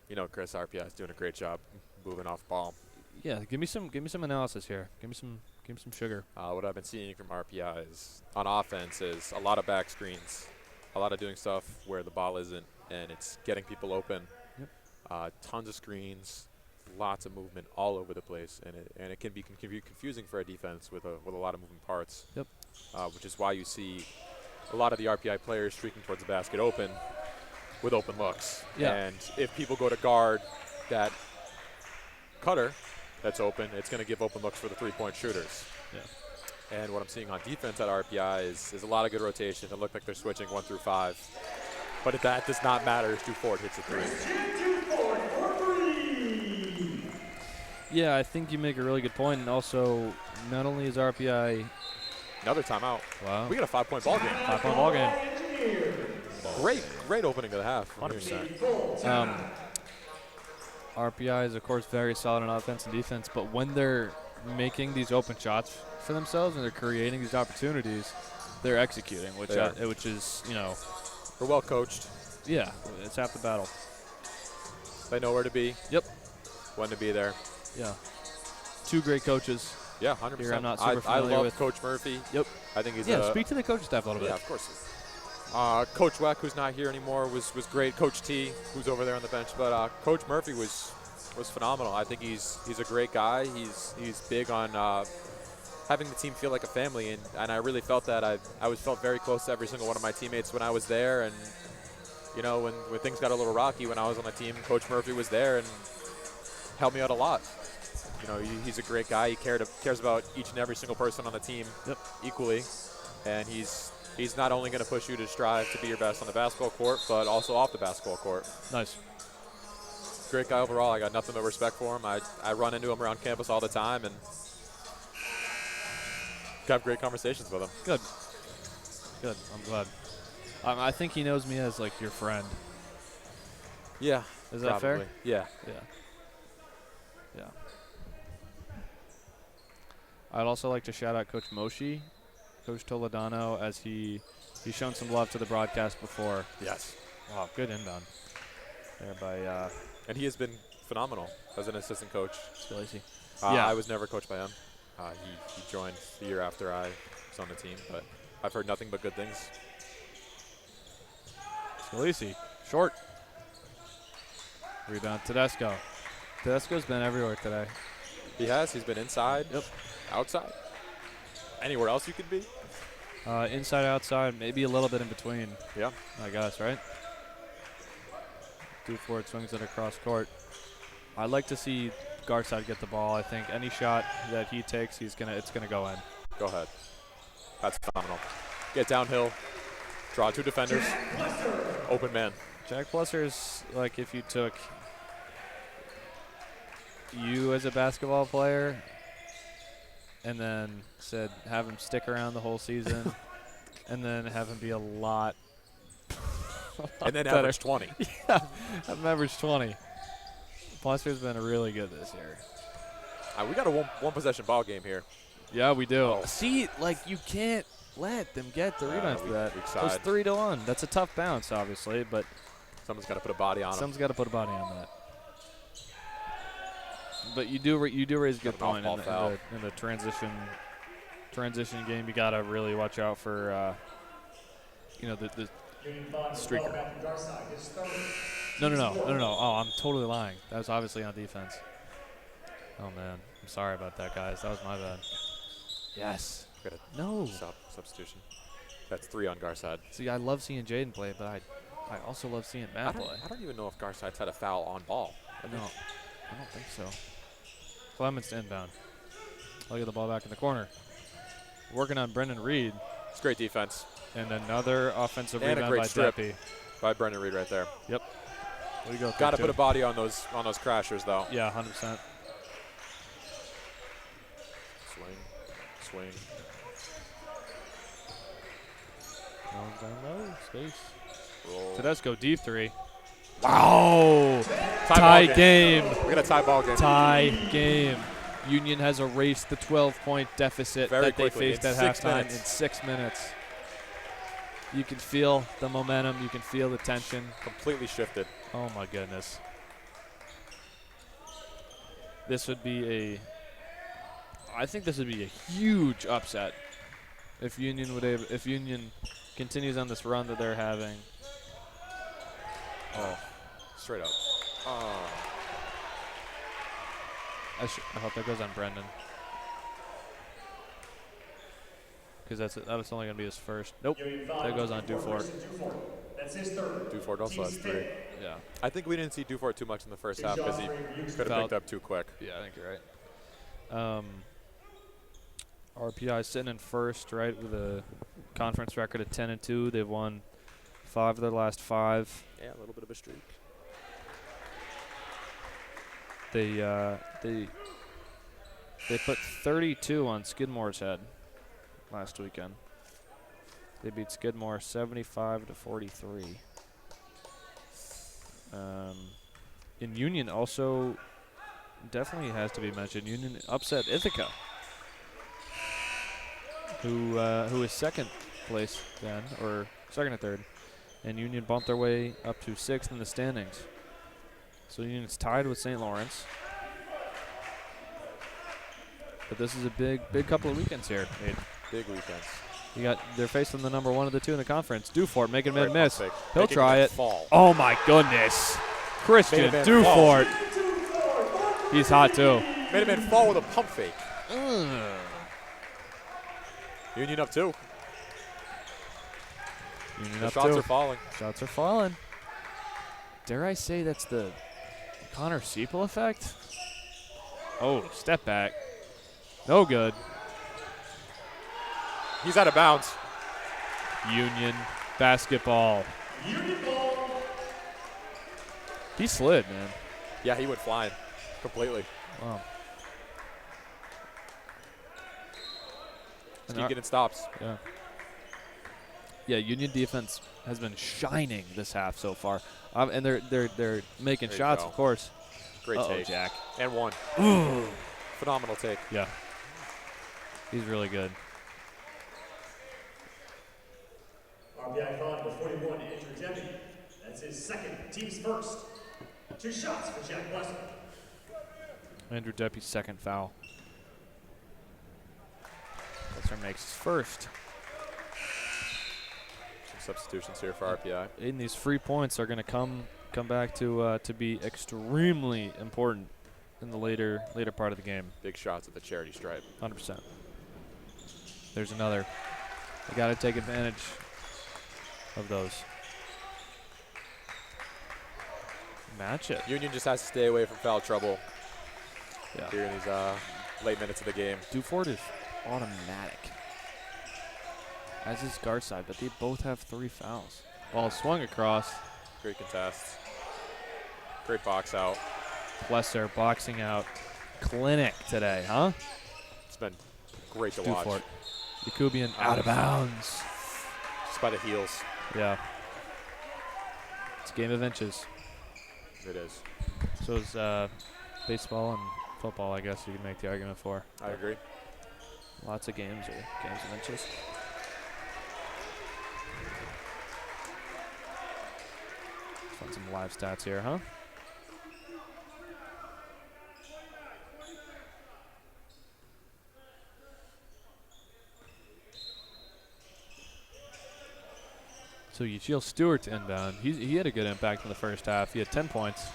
You know, Chris, RPI is doing a great job moving off ball. Yeah, give me some analysis here. Give me some sugar. What I've been seeing from RPI is on offense is a lot of back screens, a lot of doing stuff where the ball isn't, and it's getting people open. Yep. Tons of screens, lots of movement all over the place, and it can be confusing for a defense with a lot of moving parts. Yep. Which is why you see a lot of the RPI players streaking towards the basket open with open looks. Yeah. And if people go to guard that cutter that's open, it's going to give open looks for the three-point shooters. Yeah. And what I'm seeing on defense at RPI is a lot of good rotation. It looked like they're switching 1 through 5. But that does not matter if Stu Ford hits a three. Yeah, I think you make a really good point. And also, not only is RPI. Another timeout. Wow. We got a 5-point ball game. 5-point ball game. Great opening of the half. 100%. RPI is, of course, very solid on offense and defense, but when they're making these open shots for themselves and they're creating these opportunities, they're executing, which is, you know. We're well coached. Yeah, it's half the battle. They know where to be. Yep. When to be there. Yeah. Two great coaches. Yeah, 100%. Here I'm not super I familiar love with. Coach Murphy. Yep. I think he's speak to the coaching staff a little bit. Yeah, of course. Coach Weck, who's not here anymore, was great. Coach T, who's over there on the bench, but Coach Murphy was phenomenal. I think he's a great guy. He's big on having the team feel like a family, and I really felt that. I felt very close to every single one of my teammates when I was there, and you know, when things got a little rocky when I was on the team, Coach Murphy was there and helped me out a lot. You know, he's a great guy. He cares about each and every single person on the team equally, and he's not only going to push you to strive to be your best on the basketball court, but also off the basketball court. Nice. Great guy overall. I got nothing but respect for him. I run into him around campus all the time and have great conversations with him. Good. I'm glad. I think he knows me as, like, your friend. Yeah. Is that fair? Yeah. Yeah. I'd also like to shout out Coach Moshi, Coach Toledano, as he's shown some love to the broadcast before. Yes. Wow, good inbound there by and he has been phenomenal as an assistant coach. Scalisi. I was never coached by him. He joined the year after I was on the team, but I've heard nothing but good things. Scalisi, short. Rebound, Tedesco. Tedesco's been everywhere today. He has. He's been inside. Yep. Outside. Anywhere else you could be? Inside, outside, maybe a little bit in between. Yeah. I guess, right? Duford swings it across court. I'd like to see Garside get the ball. I think any shot that he takes, it's gonna go in. Go ahead. That's phenomenal. Get downhill. Draw two defenders. Open man. Jack Plusser is like if you took you as a basketball player and then said have him stick around the whole season and then have him be a lot And then better. average 20. Yeah, have him average 20. Plusser's been really good this year. We got a one possession ball game here. Yeah, we do. Oh. See, like you can't let them get the rebound for that. weak It side. was 3-1. That's a tough bounce, obviously, but Someone's got to put a body on him. someone's got to put a body on that. But you do raise a good Got an point off-ball foul. in the transition game. You got to really watch out for the Union 5 Streaker. ball back to Garside. His third. no. Oh, I'm totally lying. That was obviously on defense. Oh man, I'm sorry about that, guys. That was my bad. Yes. Got a No. substitution. That's 3 on Garside. See, I love seeing Jaden play, but I also love seeing I Matt play. don't even know if Garside's had a foul on ball. No, I don't think so. Clements to inbound. I'll get the ball back in the corner. Working on Brendan Reed. It's great defense And another offensive And a rebound great by strip. Deppy. by Brendan Reed right there. Way to go. Got to 3-2. put a body on those crashers though. Yeah, 100%. Swing. Goes down low. Space. Roll. Tedesco, deep 3. Wow. Tie ball game. We got a tie ball game. Tie game. Union has erased the 12-point deficit Very that they quickly, faced in at 6 halftime minutes. in 6 minutes. You can feel the momentum. You can feel the tension. Completely shifted. Oh my goodness. This would be I think this would be a huge upset if Union continues on this run that they're having. Oh, straight up. Oh. I hope that goes on Brendan. Because that was only going to be his first. Nope. Union 5 That goes on Dufort. Dufort. That's his third. Dufort also has Team's 3. fifth. Yeah. I think we didn't see Dufort too much in the first Two half because shots he for Houston. could have picked up too quick. Yeah, I think you're right. RPI sitting in first, right, with a conference record of 10-2. They've won 5 of their last 5. Yeah, a little bit of a streak. They put 32 on Skidmore's head last weekend. They beat Skidmore 75-43. In Union also definitely has to be mentioned. Union upset Ithaca, who is second place then, or second or third, and Union bumped their way up to 6th in the standings. So Union's tied with St. Lawrence. But this is a big couple of weekends here, Aiden. Big weekends. They're facing the number 1 of the 2 in the conference. Dufort making Great him miss. pump fake. He'll Making try him it. Fall. Oh my goodness. Christian Made him Dufort. He's hot too. Made him in fall with a pump fake. Union up 2. Union The up shots 2. are falling. Shots are falling. Dare I say that's the Connor Siepel effect? Oh, step back. No good. He's out of bounds. Union basketball. He slid, man. Yeah, he went flying completely. Wow. Just keep getting stops. Yeah. Yeah, Union defense has been shining this half so far, and they're making There you shots, go. of course. Great take. Jack. And 1. Phenomenal take. Yeah. He's really good. RBI 5 with 41 to Andrew Debbie. That's his second, team's first. 2 shots for Jack Blessing. Andrew Deppy's second foul. Lesser makes his first. Some substitutions here for RPI. And these free points are going to come back to be extremely important in the later part of the game. Big shots at the charity stripe. 100%. There's another. They got to take advantage of those. Match it. Union just has to stay away from foul trouble Yeah. here in these late minutes of the game. Dufort is automatic, as is Garside, but they both have 3 fouls. Ball swung across. Great contest. Great box out. Plesser boxing out. Clinic today, huh? It's been great to Do watch. for it. Yakubian out of bounds. Just by the heels. Yeah. It's a game of inches. It is. So is baseball and football, I guess you could make the argument for. I agree. Lots of games are games of inches. Find some live stats here, huh? So Yachil Stewart's inbound. He had a good impact in the first half. He had 10 points.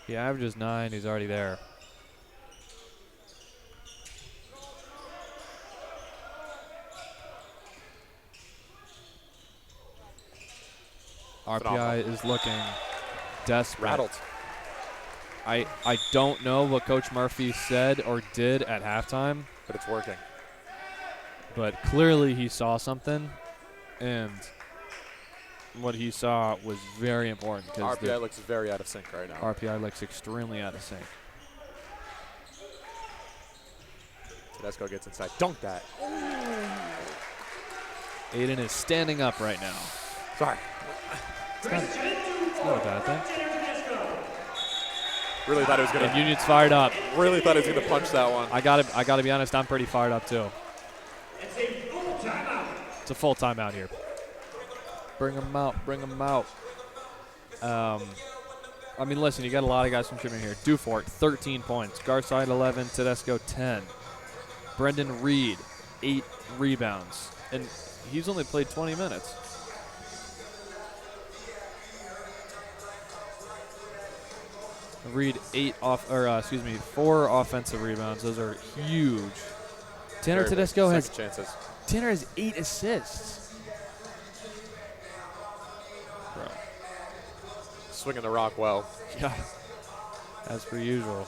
He averages 9. He's already there. RPI is looking desperate. Rattled. I don't know what Coach Murphy said or did at halftime, But it's working. but clearly he saw something, and what he saw was very important because RPI looks very out of sync right now. RPI looks extremely out of sync. Tedesco gets inside. Dunk that. Aiden is standing up right now. Sorry. It's not a bad thing. Really thought he was And gonna. Union's fired up. Really thought he was gonna punch that one. I gotta be honest, I'm pretty fired up too. It's a full timeout. It's a full timeout here. Bring them out. Bring them out. I mean, listen, you got a lot of guys contributing here. Dufort, 13 points. Garside, 11. Tedesco, 10. Brendan Reed, 8 rebounds. And he's only played 20 minutes. Reed, 4 offensive rebounds. Those are huge. Tanner Very Tedesco big. has Second chances. Tanner has 8 assists. Bro. Swinging the rock well. Yeah. As per usual.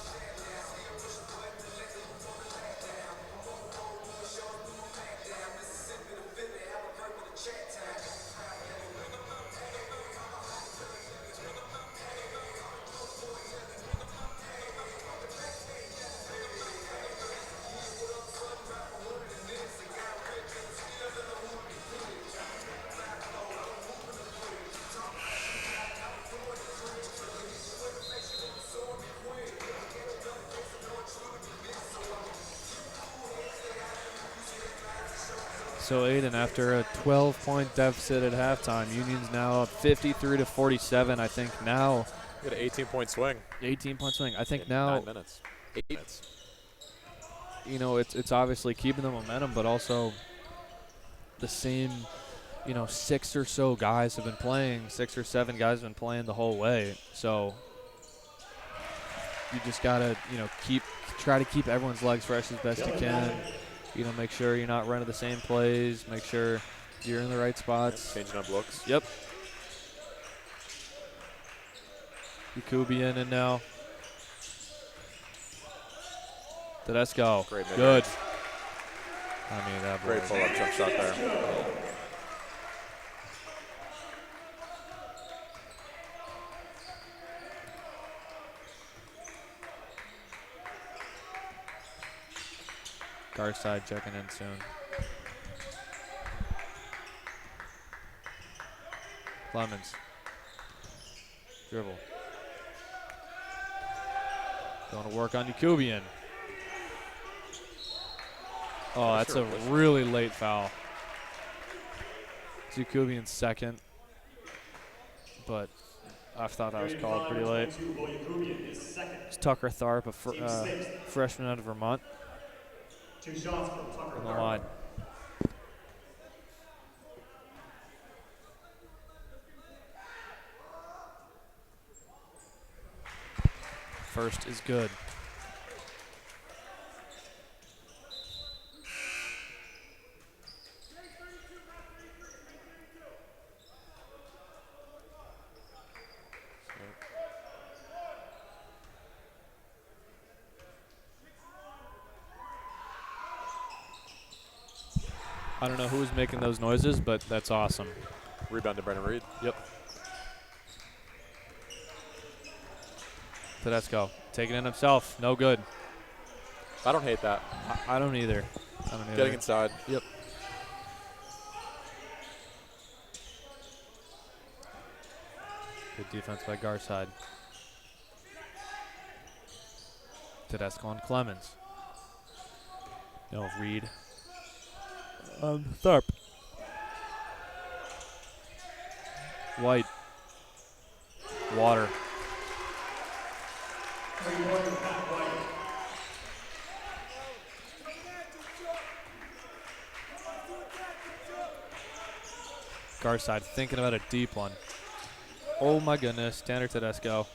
So Aiden, after a 12-point deficit at halftime, Union's now up 53-47. I think now You got an 18-point swing. 18-point swing. I think in now 9 minutes. 8 minutes. you know it's obviously keeping the momentum, but also the same 6 or so guys have been playing. 6 or 7 guys have been playing the whole way. So you just gotta try to keep everyone's legs fresh as best you can. Make sure you're not running the same plays. Make sure you're in the right spots. Changing up looks. Yep. Yakubian in now. Tedesco. Great mid-range. Good. I mean, that Great boy. pull-up jump shot there. Garside checking in soon. Clemens. Dribble. Going to work on Yakubian. Oh, that's a really late foul. It's Yakubian's second, but I thought that was called pretty late. It's Tucker Tharp, a freshman out of Vermont. 2 shots from Tucker On the Tharp. line. First is good. I don't know who's making those noises, but that's awesome. Rebound to Brennan Reed. Yep. Tedesco taking it himself. No good. I don't hate that. I don't either. Getting inside. Yep. Good defense by Garside. Tedesco on Clemens. No, Reed. Tharp. White. Water. Garside thinking about a deep one. Oh my goodness, Tanner Tedesco.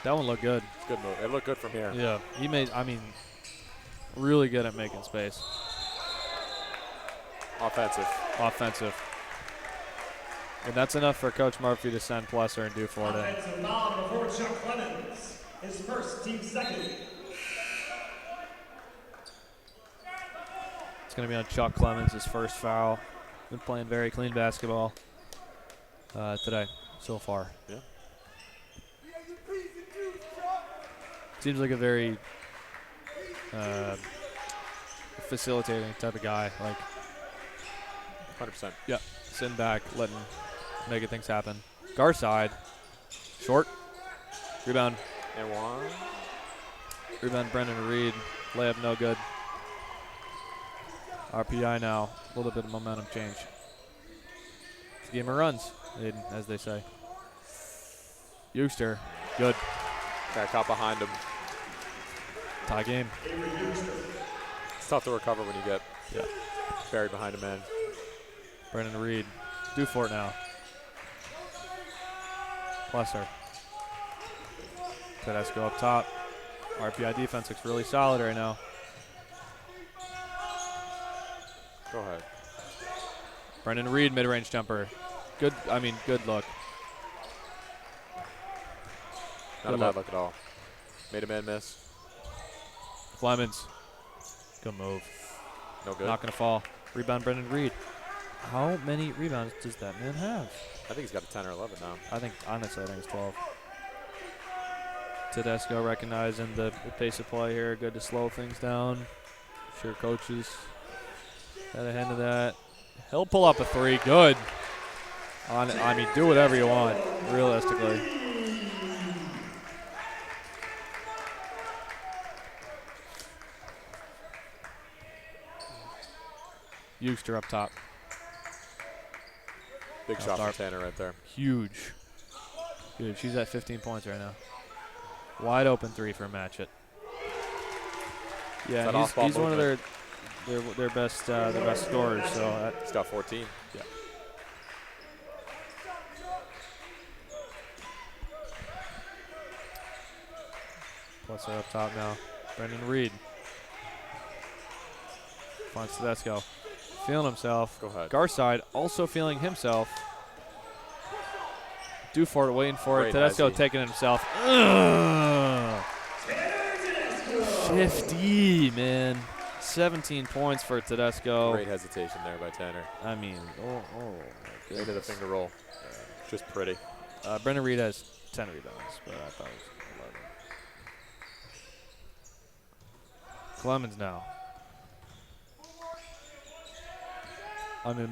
That one looked good. It's a good move. It looked good from here. Yeah, he made, really good at making space. Offensive. And that's enough for Coach Murphy to send Plesser and Dufort in. Offensive foul before Chuck Clemens. His first, team second. It's going to be on Chuck Clemens, his first foul. Been playing very clean basketball today so far. Yeah. Seems like a very facilitating type of guy. Like 100%. Yeah, sitting back, making things happen. Garside, short, rebound. And one. Rebound, Brendan Reed. Layup, no good. RPI now, a little bit of momentum change. It's a game of runs, Aiden, as they say. Euster, good. Got caught behind him. Tie game. It's tough to recover when you get buried behind a man. Brendan Reed, Dufort now. Plesser. Tedesco up top. RPI defense looks really solid right now. Go ahead. Brendan Reed, mid-range jumper. Good look. Not a bad look at all. Made a man miss. Clemens. Good move. No good. Not going to fall. Rebound, Brendan Reed. How many rebounds does that man have? I think he's got a 10 or 11 now. Honestly, I think it's 12. Tedesco recognizing the pace of play here. Good to slow things down. Sure coaches had a hand of that. He'll pull up a three. Good. Do whatever you want, realistically. Euster up top. Big shot from Tanner right there. Huge. Good. She's at 15 points right now. Wide open three for a match it. Yeah, he's one of their best scorers. So he's got 14. Yeah. Plus they're up top now. Brendan Reed. Finds Tedesco. Feeling himself. Go ahead. Garside also feeling himself. Dufort waiting for it. Tedesco taking it himself. Ugh. 50, man. 17 points for Tedesco. Great hesitation there by Tanner. My Into the finger roll. Just pretty. Brendan Reed has 10 rebounds, but I thought it was 11. Clemens now.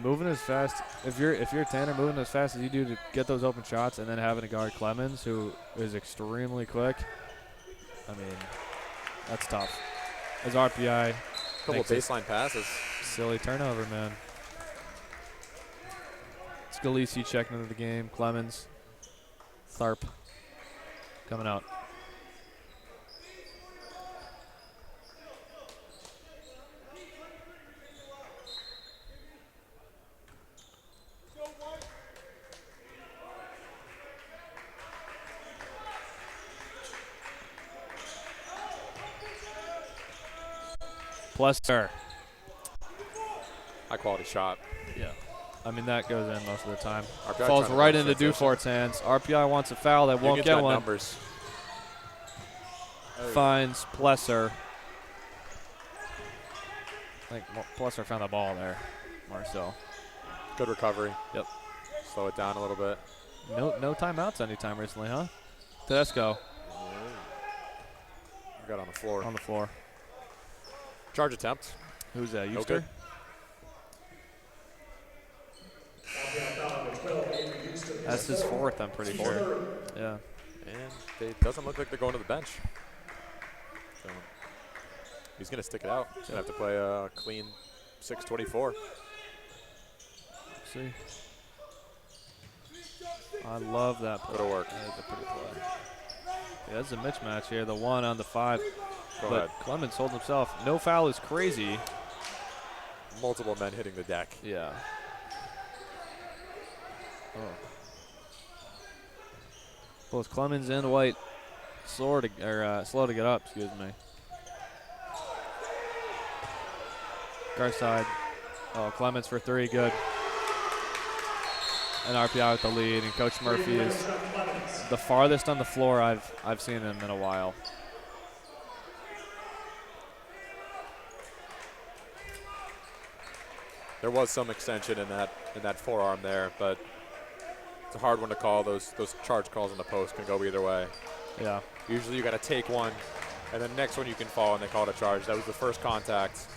Moving as fast. If you're Tanner, moving as fast as you do to get those open shots, and then having to guard Clemens, who is extremely quick. That's tough. As RPI. Couple baseline passes. Silly turnover, man. Scalisi checking into the game. Clemens. Tharp coming out. Plesser. High quality shot. Yeah. That goes in most of the time. RPI Falls right into Dufort's hands. RPI wants a foul. They won't get one. Numbers. Finds Plesser. I think Plesser found the ball there. Marcel. Good recovery. Yep. Slow it down a little bit. No timeouts anytime recently, huh? Tedesco Got on the floor. on the floor. Charge attempt. Who's that? No Euster? good. That's his fourth, I'm pretty sure. Yeah. And it doesn't look like they're going to the bench. So he's going to stick it out. He's going to have to play a clean 6:24. See. I love that play. Good work. That is a pretty play. Yeah, that's a mismatch here. The 1 on the 5. Go But ahead. Clemens holding himself. No foul is crazy. Multiple men hitting the deck. Yeah. Oh. Both Clemens and White slow to get up. Excuse me. Garside. Oh, Clemens for 3. Good. And RPI with the lead, and Coach Murphy is the farthest on the floor I've seen him in a while. There was some extension in that forearm there, but it's a hard one to call. Those charge calls in the post can go either way. Yeah. Usually you got to take one, and the next one you can fall, and they call it a charge. That was the first contact.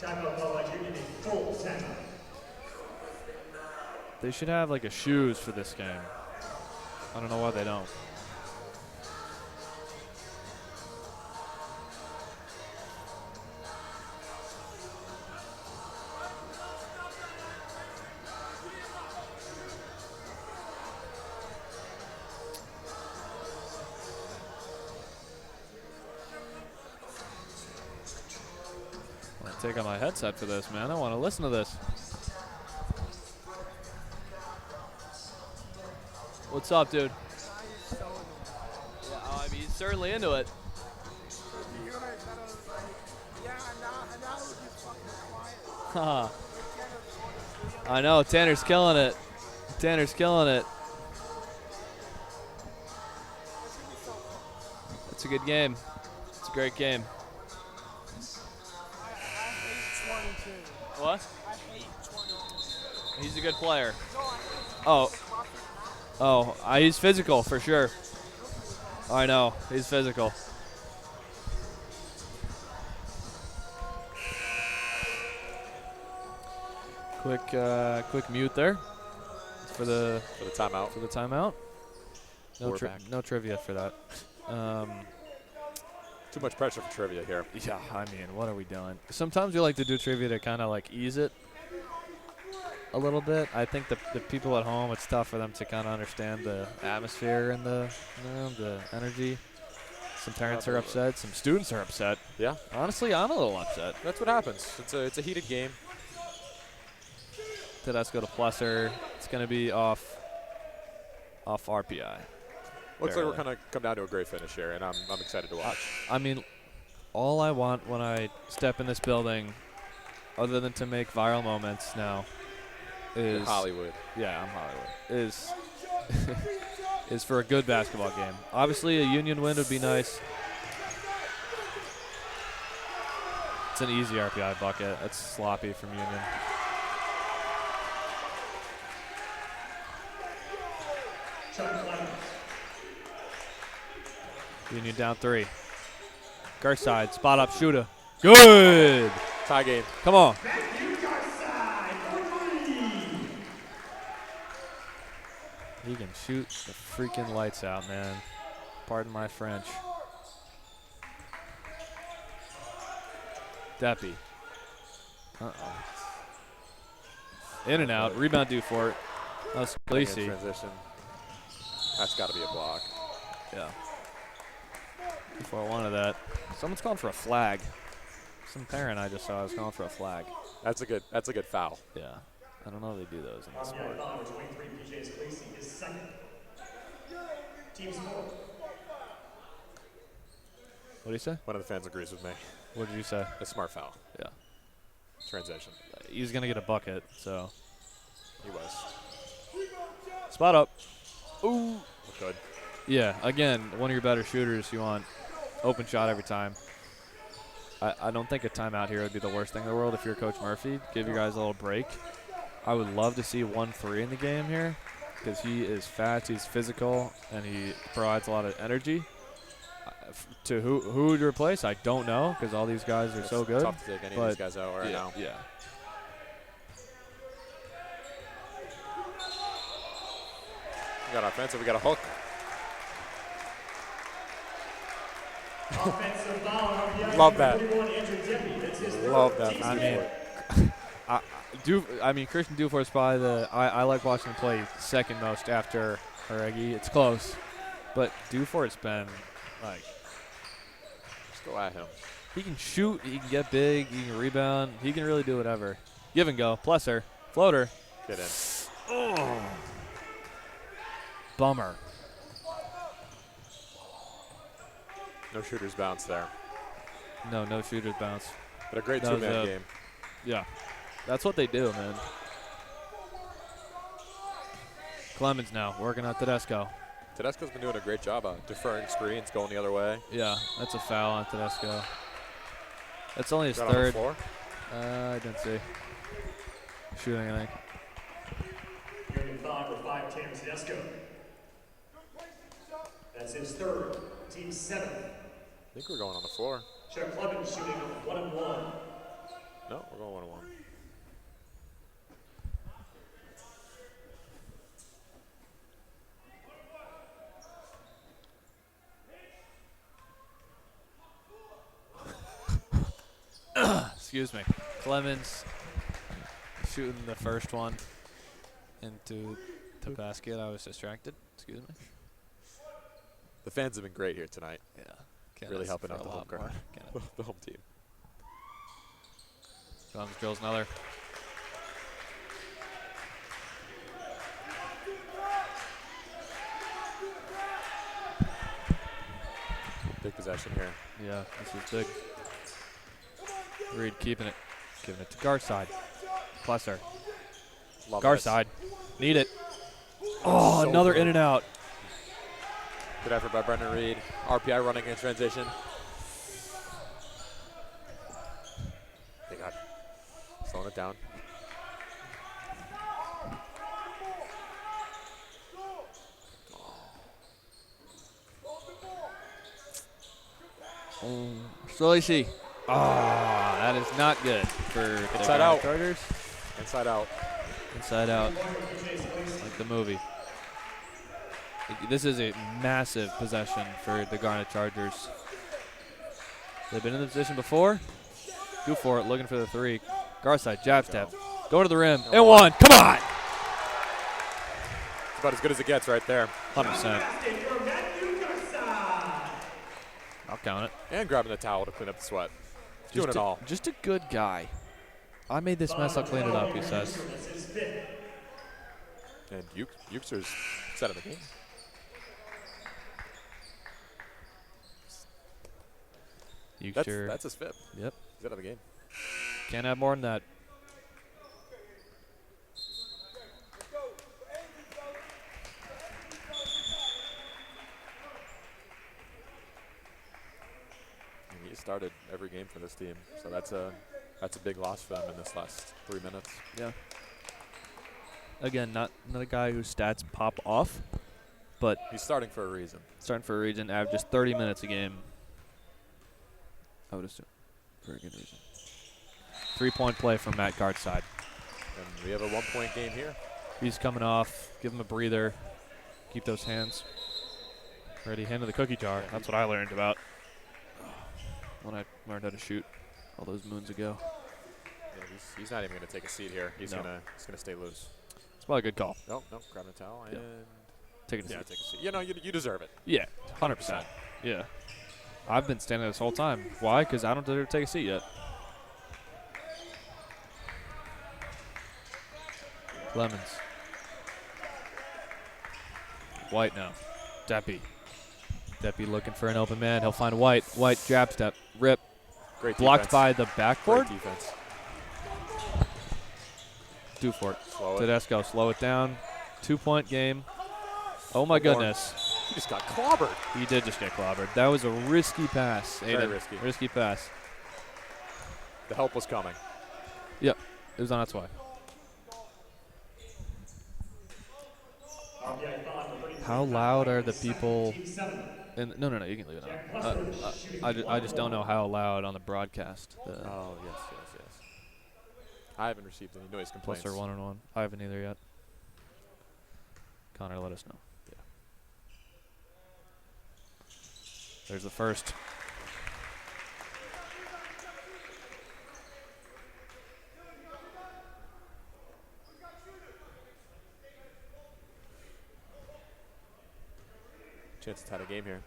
Timeout called by Union, a full timeout. They should have like a shoes for this game. I don't know why they don't. I'm gonna take out my headset for this, man. I want to listen to this. What's up, dude? Yeah, I mean, he's certainly into it. Haha. I know, Tanner's killing it. Tanner's killing it. It's a good game. It's a great game. What? He's a good player. Oh. Oh, he's physical for sure. I know, he's physical. Quick mute there for the timeout. For the timeout. We're back. No trivia for that. Too much pressure for trivia here. Yeah, I mean, what are we doing? Sometimes we like to do trivia to kind of like ease it a little bit. I think the people at home, it's tough for them to kind of understand the atmosphere and the energy. Some parents are upset. Some students are upset. Yeah. Honestly, I'm a little upset. That's what happens. It's a heated game. Tedesco to Plusser. It's going to be off RPI. Looks like we're going to come down to a great finish here, and I'm excited to watch. I mean, all I want when I step in this building, other than to make viral moments now, is Hollywood. Yeah, I'm Hollywood. Is for a good basketball game. Obviously, a Union win would be nice. It's an easy RPI bucket. That's sloppy from Union. Union down 3. Garside, spot up shooter. Good. Tie game. Come on. He can shoot the freaking lights out, man. Pardon my French. Deppy. Uh-oh. In and out. Rebound due for it. That's Lacey. Transition. That's got to be a block. Yeah. Before I wanted that. Someone's calling for a flag. Some parent I just saw was calling for a flag. That's a good foul. Yeah. I don't know if they do those in the sport. Number 23, PJ's Lacey, his second. Team score. What do you say? One of the fans agrees with me. What did you say? A smart foul. Yeah. Transition. He's going to get a bucket, so. He was. Spot up. Ooh. Look good. Yeah, again, one of your better shooters. You want open shot every time. I don't think a timeout here would be the worst thing in the world if you're Coach Murphy. Give you guys a little break. I would love to see 1-3 in the game here because he is fast, he's physical, and he provides a lot of energy. To who to replace, I don't know because all these guys are so good. Tough to take any of these guys out right now. Yeah. We got offensive. We got a hook. Offensive foul, RBI Love that. 41, Andrew Debbie. That's his third. Love that. Team's Christian Dufour's probably I like watching him play second most after Haregi. It's close, but Dufour's been like, Just go at him. he can shoot, he can get big, he can rebound, he can really do whatever. Give and go, pluser, floater. Get in. Oh, bummer. No shooters bounce there. No shooters bounce. But a great That was two-man game. Yeah, that's what they do, man. Clemens now working on Tedesco. Tedesco's been doing a great job of deferring screens, going the other way. Yeah, that's a foul on Tedesco. That's only his Got on the third. floor. I didn't see. Shooting, I think. Union foul with 5, Tanner Tedesco. That's his third. Team 7. I think we're going on the floor. Chuck Clemens shooting 1-1. No, we're going 1-1. Excuse me. Clemens shooting the first one into the basket. I was distracted. Excuse me. The fans have been great here tonight. Yeah. Can't Really ask helping for out a the lot home crowd. more, can I? The home team. Clemens drills another. Big possession here. Yeah, this is big. Reed keeping it. Giving it to Garside. Plusser. Love Garside. Need it. Oh, So another good. in and out. Good effort by Brendan Reed. RPI running in transition. They got slowing it down. So I see. Ah, that is not good for the Inside out. Chargers. Inside out. Inside out, like the movie. This is a massive possession for the Garnet Chargers. They've been in the position before. Go for it, looking for the three. Garside, jab step. Go to the rim, and one. Come on! It's about as good as it gets right there. 100%. I'll count it. And grabbing the towel to clean up the sweat. Doing it all. Just a good guy. I made this mess, I'll clean it up, he says. And Euchter's set of the game. Euchter. That's his fifth. Yep. He's out of the game. Can't have more than that. And he started every game for this team, so that's a big loss for them in this last 3 minutes. Yeah. Again, not a guy whose stats pop off, but He's starting for a reason. starting for a reason, averages 30 minutes a game. I would assume. For a good reason. 3-point play from Matt Garside. And we have a 1-point game here. He's coming off. Give him a breather. Keep those hands ready. Hand to the cookie jar. That's what I learned about when I learned how to shoot all those moons ago. Yeah, he's not even going to take a seat here. He's No. gonna stay loose. It's probably a good call. No, grab the towel Yeah. and Take it a yeah, seat. take a seat. You know, you deserve it. Yeah, 100%. Yeah. I've been standing this whole time. Why? Because I don't dare take a seat yet. Lemons. White now. Deppy. Deppy looking for an open man. He'll find White. White jab step. Rip. Great Blocked defense. by the backboard. Great defense. Dufort. Slow it. Tedesco. Slow it down. 2-point game. Oh my One more. goodness. He just got clobbered. He did just get clobbered. That was a risky pass. Very Aiden. risky. Risky pass. The help was coming. Yep, it was on its way. How loud are the people? No, you can leave it on. I just don't know how loud on the broadcast. Oh, yes. I haven't received any noise complaints. Plus or 1-on-1. I haven't either yet. Connor, let us know. Yeah. There's the first. Chance to tie the game here.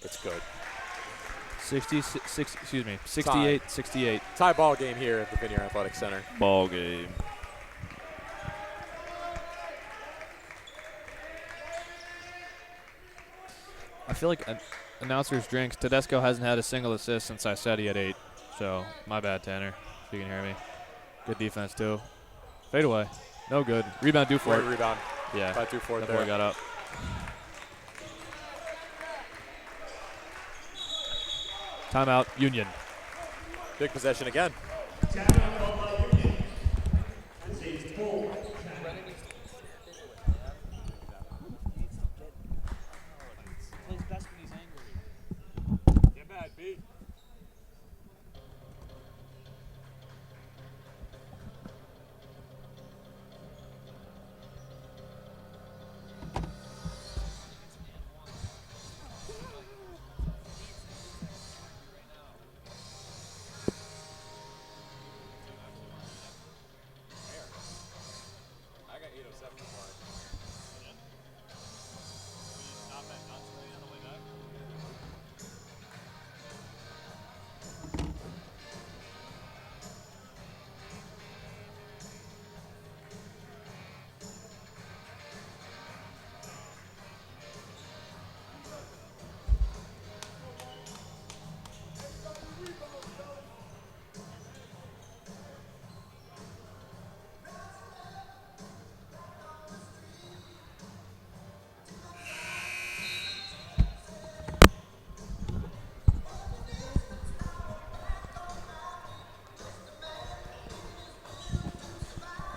It's good. 68-68. Tie ball game here at the Viniar Athletic Center. Ball game. I feel like announcers drinks. Tedesco hasn't had a single assist since I said he had 8. So, my bad, Tanner, if you can hear me. Good defense, too. Fade away. No good. Rebound due for it. Great rebound. Yeah. About due for it Before there. he got up. Timeout, Union. Big possession again.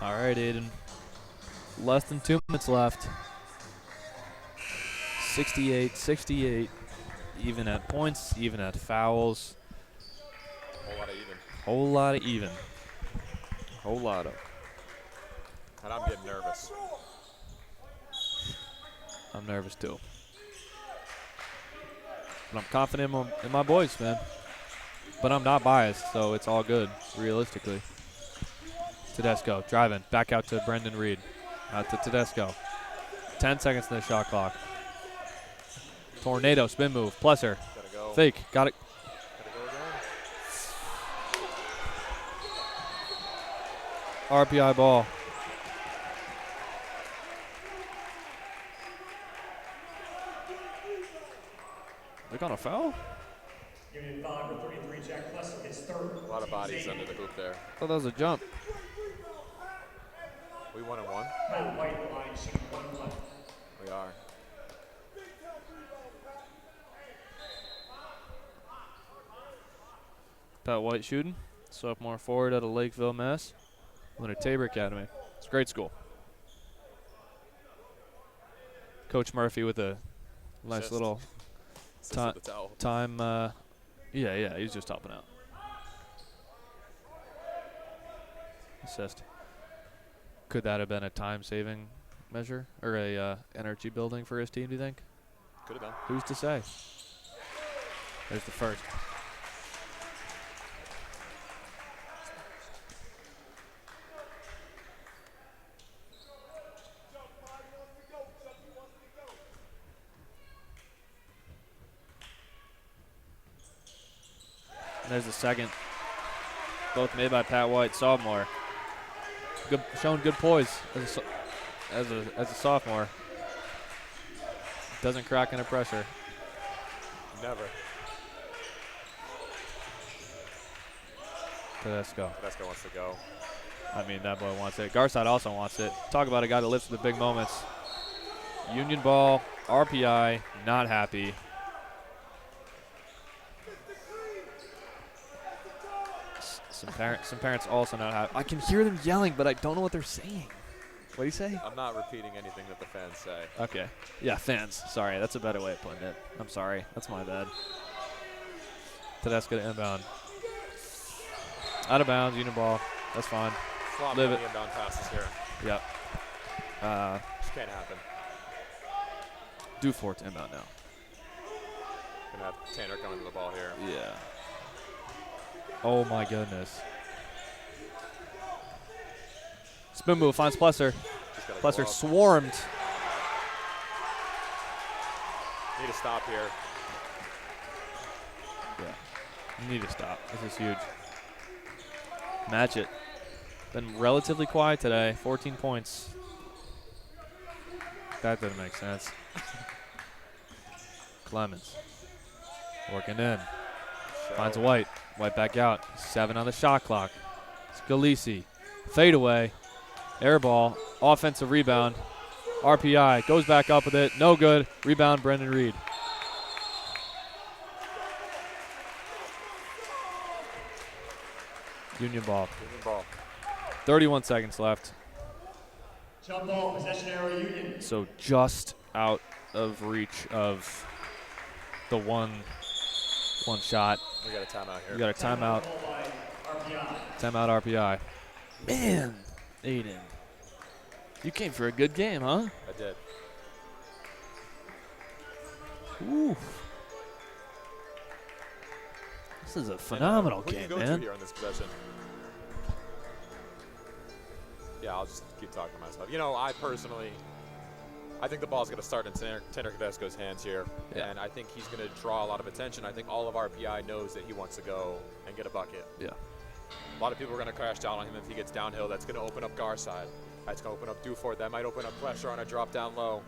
All right, Aiden. Less than 2 minutes left. 68-68. Even at points, even at fouls. Whole lot of even. Whole lot of even. Whole lot of. And I'm getting nervous. I'm nervous too. But I'm confident in my boys, man. But I'm not biased, so it's all good, realistically. Tedesco driving. Back out to Brendan Reed. Out to Tedesco. 10 seconds in the shot clock. Tornado spin move. Plesser. Gotta go. Fake. Got it. Gotta go again. RPI ball. They got a foul? Unit 5 with 33, Jack Plesser hits third. A lot of bodies under the hoop there. I thought that was a jump. We 1-1. Matt White line shooting 1-1. We are. Pat White shooting. Sophomore forward out of Lakeville, Mass. Leonard Tabor Academy. It's a great school. Coach Murphy with a nice Assist. little Assist with the towel. time. Yeah, he's just helping out. Assist. Could that have been a time-saving measure or a energy building for his team, do you think? Could have been. Who's to say? There's the first. And there's the second. Both made by Pat White, sophomore. Good, showing good poise as a sophomore. Doesn't crack under pressure. Never. Tedesco. Tedesco wants to go. I mean, that boy wants it. Garside also wants it. Talk about a guy that lives for the big moments. Union ball, RPI, not happy. Some parents also not happy. I can hear them yelling, but I don't know what they're saying. What do you say? I'm not repeating anything that the fans say. Okay. Yeah, fans. Sorry, that's a better way of putting it. I'm sorry. That's my bad. Tedesco to inbound. Out of bounds, Union ball. That's fine. Flop Live on it. the inbound passes here. Yep. Just can't happen. Due to inbound now. Gonna have Tanner coming to the ball here. Yeah. Oh my goodness. Spin move finds Plesser. Plesser swarmed. Need to stop here. Yeah. You need to stop. This is huge. Match it. Been relatively quiet today. 14 points. That doesn't make sense. Clemens. Working in. Finds White. White back out. 7 on the shot clock. Scalisi. Fade away. Air ball. Offensive rebound. RPI. Goes back up with it. No good. Rebound, Brendan Reed. Union ball. Union ball. 31 seconds left. Jump ball, possession arrow Union. So just out of reach of the one shot. We got a timeout here. We got a timeout. Called by RPI. Timeout RPI. Man, Aiden. You came for a good game, huh? I did. Ooh. This is a phenomenal Who do you game, go man. to here on this possession? Yeah, I'll just keep talking to myself. You know, I think the ball's going to start in Tanner Tedesco's hands here. Yeah. And I think he's going to draw a lot of attention. I think all of RPI knows that he wants to go and get a bucket. Yeah. A lot of people are going to crash down on him if he gets downhill. That's going to open up Garside. That's going to open up Dufort. That might open up pressure on a drop down low.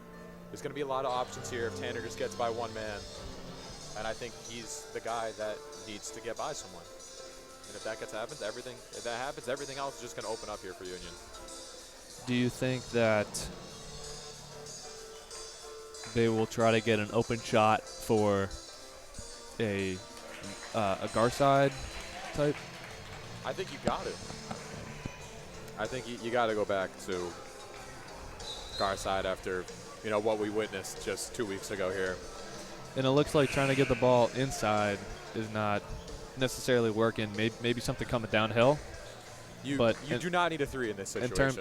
There's going to be a lot of options here if Tanner just gets by one man. And I think he's the guy that needs to get by someone. And if that happens, everything else is just going to open up here for Union. Do you think that they will try to get an open shot for a Garside type? I think you got it. I think you got to go back to Garside after, you know, what we witnessed just 2 weeks ago here. And it looks like trying to get the ball inside is not necessarily working. Maybe something coming downhill. You do not need a three in this situation.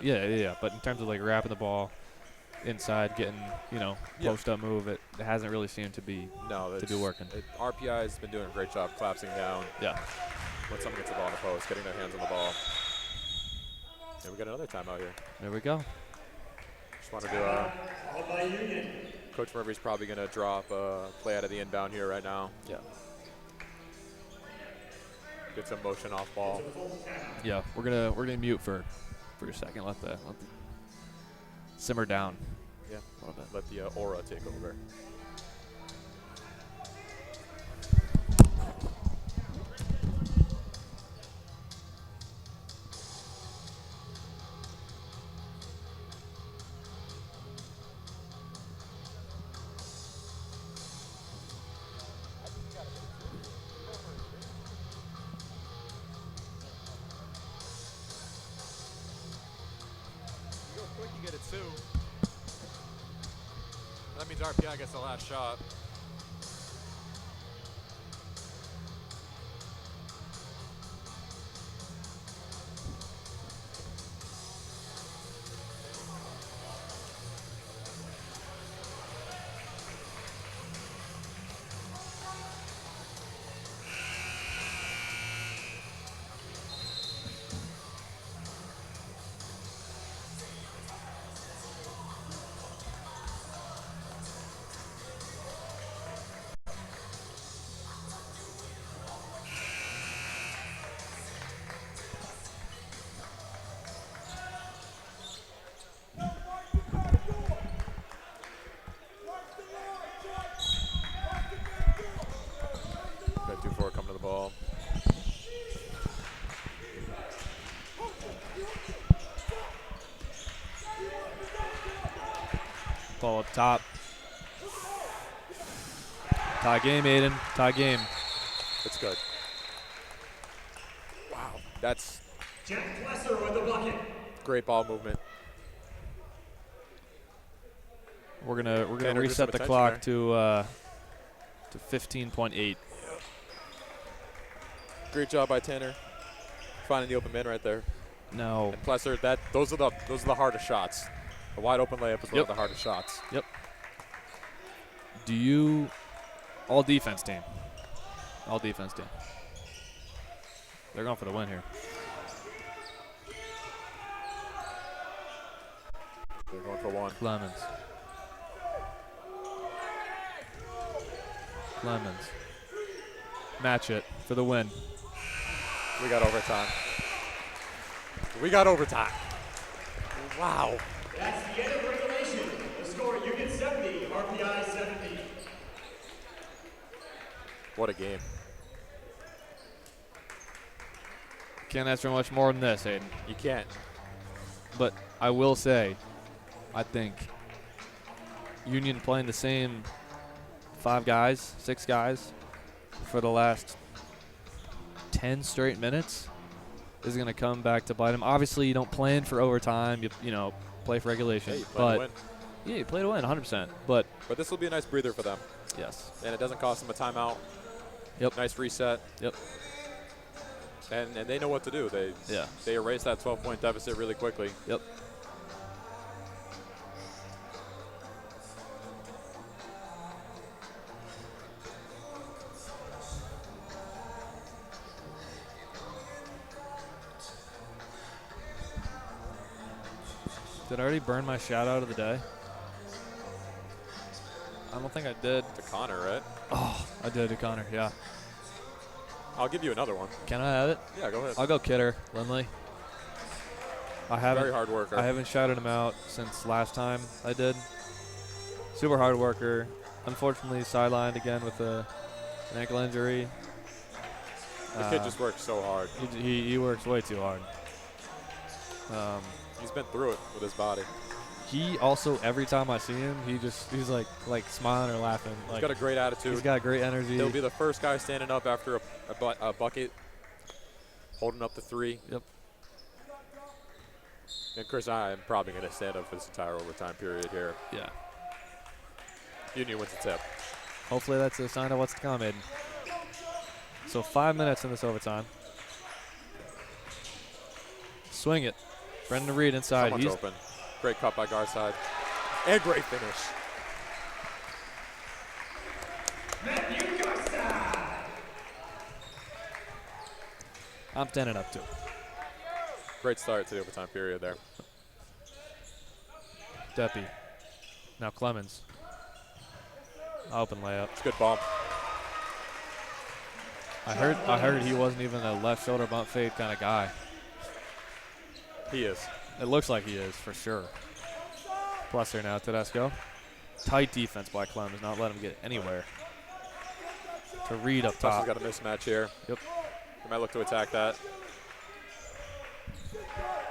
But in terms of like wrapping the ball inside, getting post up move, it hasn't really seemed to be working. RPI has been doing a great job collapsing down. Yeah. When someone gets the ball in the post, getting their hands on the ball. And we got another timeout here. There we go. Just wanted to. Called by Union. Coach Murphy's probably going to drop a play out of the inbound here right now. Yeah. Get some motion off ball. Yeah, we're gonna mute for a second. Let the simmer down. Yeah. A little bit. Let the aura take over. Quick, you get it two. That means RPI gets the last shot. Ball up top. Tie game, Aiden. Tie game. It's good. Wow. That's Jack Plesser with the bucket. great ball movement. We're gonna Tanner drew reset some the attention clock there. to 15.8. Great job by Tanner. Finding the open man right there. No. And Plesser, those are the hardest shots. A wide open layup is one Yep. of the hardest shots. Yep. All defense team. All defense team. They're going for the win here. They're going for one. Clemens. Match it for the win. We got overtime. We got overtime. Wow. That's the end of regulation. The score, Union 70, RPI 70. What a game. Can't ask for much more than this, Aiden. You can't. But I will say, I think Union playing the same 6 guys for the last 10 straight minutes is going to come back to bite them. Obviously, you don't plan for overtime. You play for regulation. Hey, you play to win. Yeah, you play to win 100%. But this will be a nice breather for them. yes. And it doesn't cost them a timeout. Yep. Nice reset. Yep. And they know what to do. They erase that 12-point deficit really quickly. Yep. Did I already burn my shout out of the day? I don't think I did. To Connor, right? Oh, I did to Connor, yeah. I'll give you another one. Can I have it? Yeah, go ahead. I'll go Kidder, Lindley. Very hard worker. I haven't shouted him out since last time I did. Super hard worker. Unfortunately, sidelined again with an ankle injury. The kid just works so hard. He works way too hard. He's been through it with his body. He also, every time I see him, he's like smiling or laughing. He's got a great attitude. He's got great energy. He'll be the first guy standing up after a bucket, holding up the three. Yep. And Chris, I am probably going to stand up for this entire overtime period here. Yeah. Union wins the tip. Hopefully that's a sign of what's to come, Aiden. So 5 minutes in this overtime. Swing it. Brendan Reed inside. Someone's open. Great cut by Garside. And great finish. Matthew Garside. I'm standing up too. Great start to the overtime period there. Deppy. Now Clemens. Open layup. It's a good bump. I heard he wasn't even a left shoulder bump fade kind of guy. He is. It looks like he is for sure. Plesser now, Tedesco. Tight defense by Clemens, not let him get anywhere. To Reed up top. Got a mismatch here. Yep. He might look to attack that.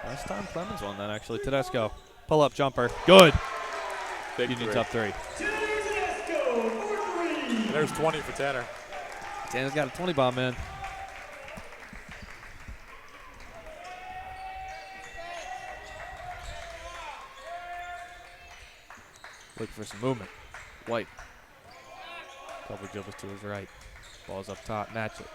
Last time Clemens won that actually. Tedesco. Pull up jumper. Good. Big Union's three. up 3. Tedesco for 3. And there's 20 for Tanner. Tanner's got a 20 bomb, man. Looking for some movement. White. Couple dribbles to his right. Ball's up top. Match it.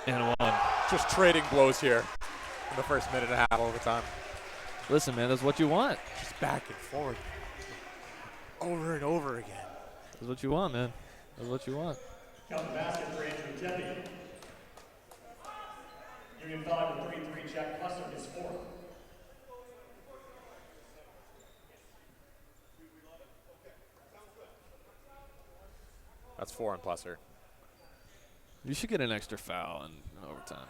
And one. Just trading blows here in the first minute and a half overtime. Listen, man, that's what you want. Just back and forth. Over and over again. That's what you want, man. That's what you want. Count the basket for Andrew Debbie. Union 5 with 3-3. Jack Plesser is 4. That's 4 on Plesser. You should get an extra foul in overtime.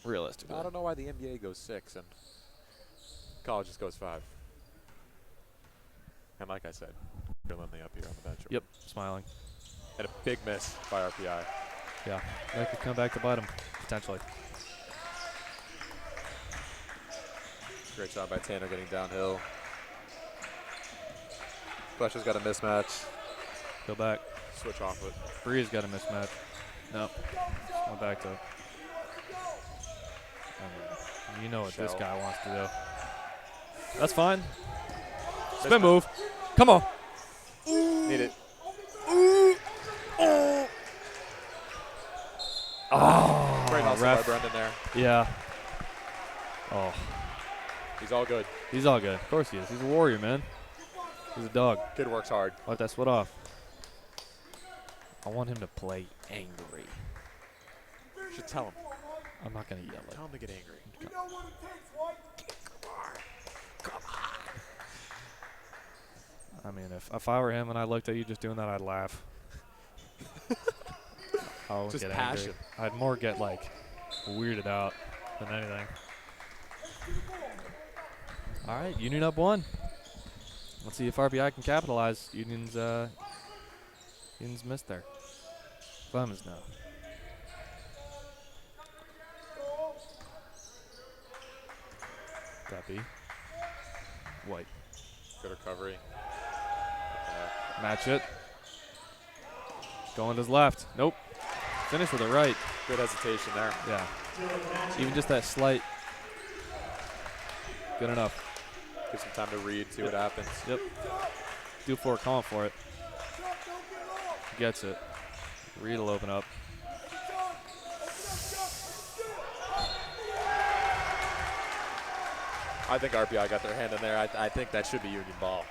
Realistically. I don't know why the NBA goes 6 and college just goes 5. And like I said, you're Lindley up here on the bench. Yep, smiling. And a big miss by RPI. Yeah, that could come back to bite him, potentially. Great job by Tanner getting downhill. Fletcher's got a mismatch. Go back. Switch off it. Bree's got a mismatch. Nope. Went back to it. You know what this Shell. guy wants to do. That's fine. Spin move. Come on. Need it. Oh, Great hustle by Brendan there. Yeah. Oh, He's all good. he's all good. Of course he is. He's a warrior, man. He's a dog. Kid works hard. Wipe that sweat off. I want him to play angry. Should tell him. I'm not going to yell it. Tell him to get angry. I mean, if I were him and I looked at you just doing that, I'd laugh. I wouldn't Just get passion. angry. I'd more get, like, weirded out than anything. All right, Union up 1. Let's see if RBI can capitalize. Union's missed there. Clemens now. Guppy. White. Good recovery. Match it. Going to his left. Nope. Finish with it right. Good hesitation there. Yeah. Even just that slight. Good enough. Give some time to read, see what happens. Yep. Do for it, calling for it. Gets it. Reed will open up. I think RPI got their hand in there. I think that should be Union ball.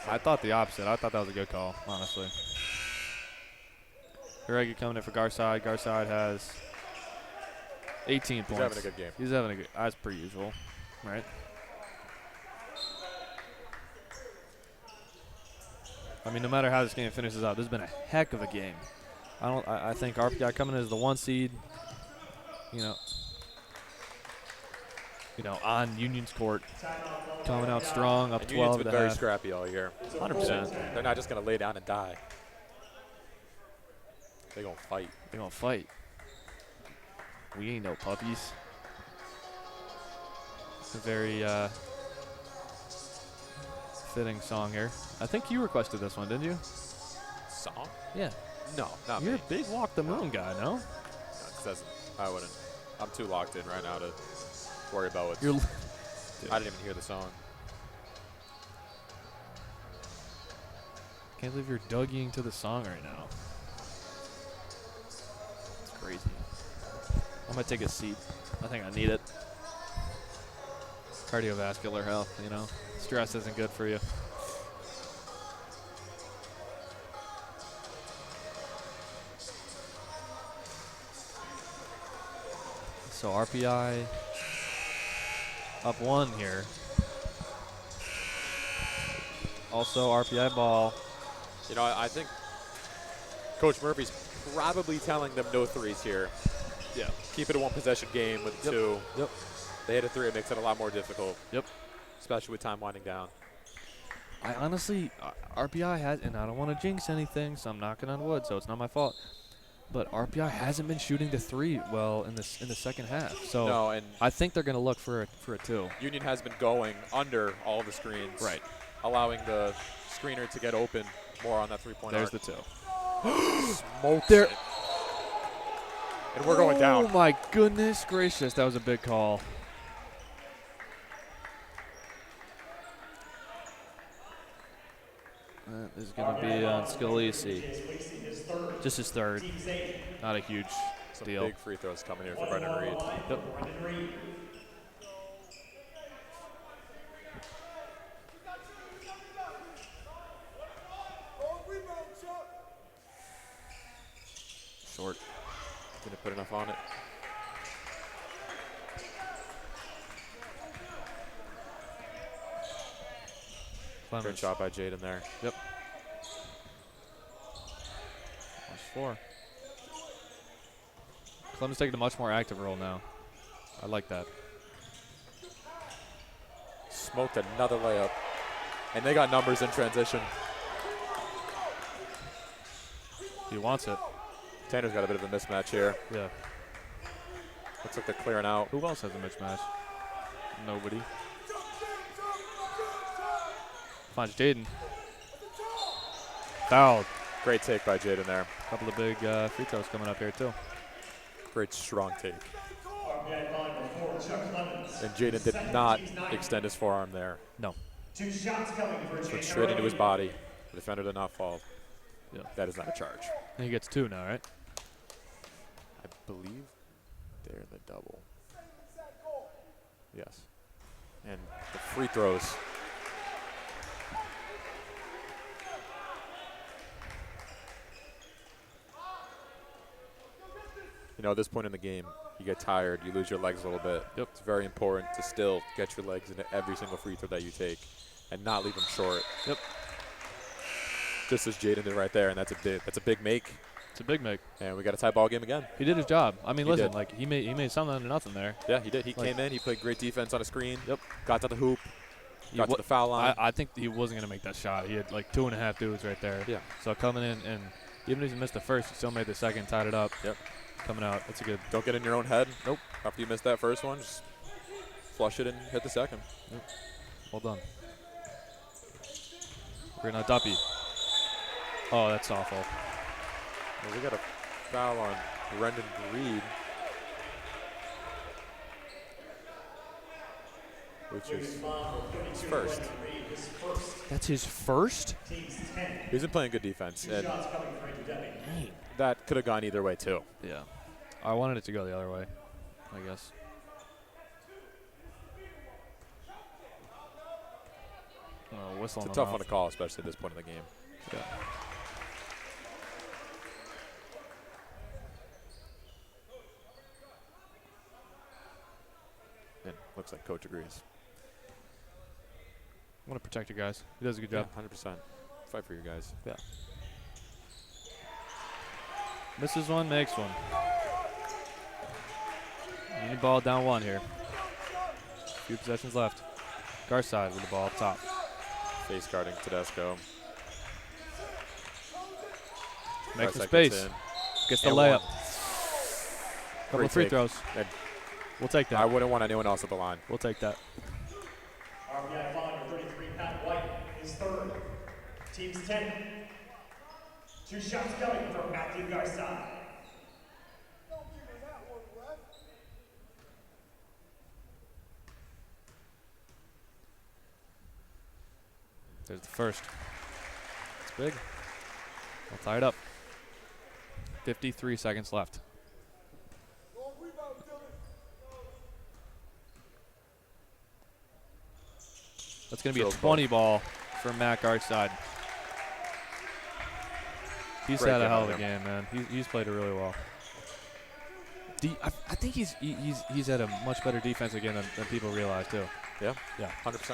I thought the opposite. I thought that was a good call, honestly. Garegi coming in for Garside. Garside has 18 points. He's having a good game. He's having a good, as per usual, right? I mean, no matter how this game finishes out, this has been a heck of a game. I think RPI coming in as the 1 seed, you know, on Union's court, coming out strong, up And 12 Union's at been the very half. scrappy all year. 100%. They're not just going to lay down and die. They're going to fight. They're going to fight. We ain't no puppies. It's a very fitting song here. I think you requested this one, didn't you? Song? Yeah. No, not You're me. a big Walk the Moon guy, no? No, it doesn't. I wouldn't. I'm too locked in right now to worry about what. You're I didn't even hear the song. Can't believe you're Dougieing to the song right now. It's crazy. I'm going to take a seat. I think I need it. Cardiovascular health, you know. Stress isn't good for you. So RPI up 1 here. Also RPI ball. You know, I think Coach Murphy's probably telling them no threes here. Yeah. Keep it a 1 possession game with 2. Yep. They hit a 3, it makes it a lot more difficult. Yep. Especially with time winding down. I honestly, RPI has, and I don't want to jinx anything, so I'm knocking on wood, so it's not my fault. But RPI hasn't been shooting the 3 well in the second half. So No, and I think they're going to look for a 2. Union has been going under all the screens. Right. Allowing the screener to get open more on that 3-point There's arc. the 2. Smokes There. it. And we're going down. Oh my goodness gracious, that was a big call. That is going to be on Scalisi. Just his 3rd. Not a huge Some deal. big free throws coming here for Brendan Reed. Yep. Short. Didn't put enough on it. Great Clemens. shot by Jaden there. Yep. That's 4. Clemens taking a much more active role now. I like that. Smoked another layup. And they got numbers in transition. He wants it. Tanner's got a bit of a mismatch here. Yeah. Looks like they're clearing out. Who else has a mismatch? Nobody. Finds Jaden. Fouled. Great take by Jaden there. Couple of big free throws coming up here, too. Great strong take. RBI final for Chuck Clemens. And Jaden did not extend his forearm there. No. 2 shots coming for Went Jaden. straight into his body. The defender did not fall. Yeah. That is not a charge. And he gets 2 now, right? I believe they're the double. Yes. And the free throws. You know, at this point in the game, you get tired, you lose your legs a little bit. Yep. It's very important to still get your legs into every single free throw that you take and not leave them short. Yep. Just as Jaden did right there, and that's a big make. It's a big make. And we got a tie ball game again. He did his job. I mean, He listen, did. like he made something out of nothing there. Yeah, he did. He Like- came in, he played great defense on a screen. Yep. Got to the hoop, He got to wa- the foul line. I think he wasn't going to make that shot. He had like 2.5 dudes right there. Yeah. So coming in, and even if he missed the first, he still made the second, tied it up. Yep. Coming out. That's a good. Don't get in your own head. Nope. After you miss that first one, just flush it and hit the second. Well done. We're not Duppy. Oh, that's awful. Well, we got a foul on Brendan Reed, which is his first. That's his first? He's been playing good defense, and Shots coming for Andrew Debbie. that could have gone either way too. Yeah. I wanted it to go the other way, I guess. Oh, whistle It's in a the tough one mouth. to call, especially at this point in the game. Yeah. And looks like coach agrees. I want to protect you guys. He does a good job. 100%. Fight for you guys. Yeah. Misses one, makes one. Union ball down 1 here. Few possessions left. Garside with the ball up top. Face guarding Tedesco. Makes some Garside space. gets in. Gets the And layup. one. Couple Great of free take. throws. And We'll take that. I wouldn't want anyone else at the line. We'll take that. RBI final 33, Pat White is third. Team's 10. 2 shots coming from Matthew Garside. There's the first. It's big. We'll tie it up. 53 seconds left. That's going to be a Drove 20 ball for Matt Garside. He's Great had a game hell out of a there. game, man. He's played it really well. I think he's had a much better defense again than people realize too. Yeah? Yeah. 100%.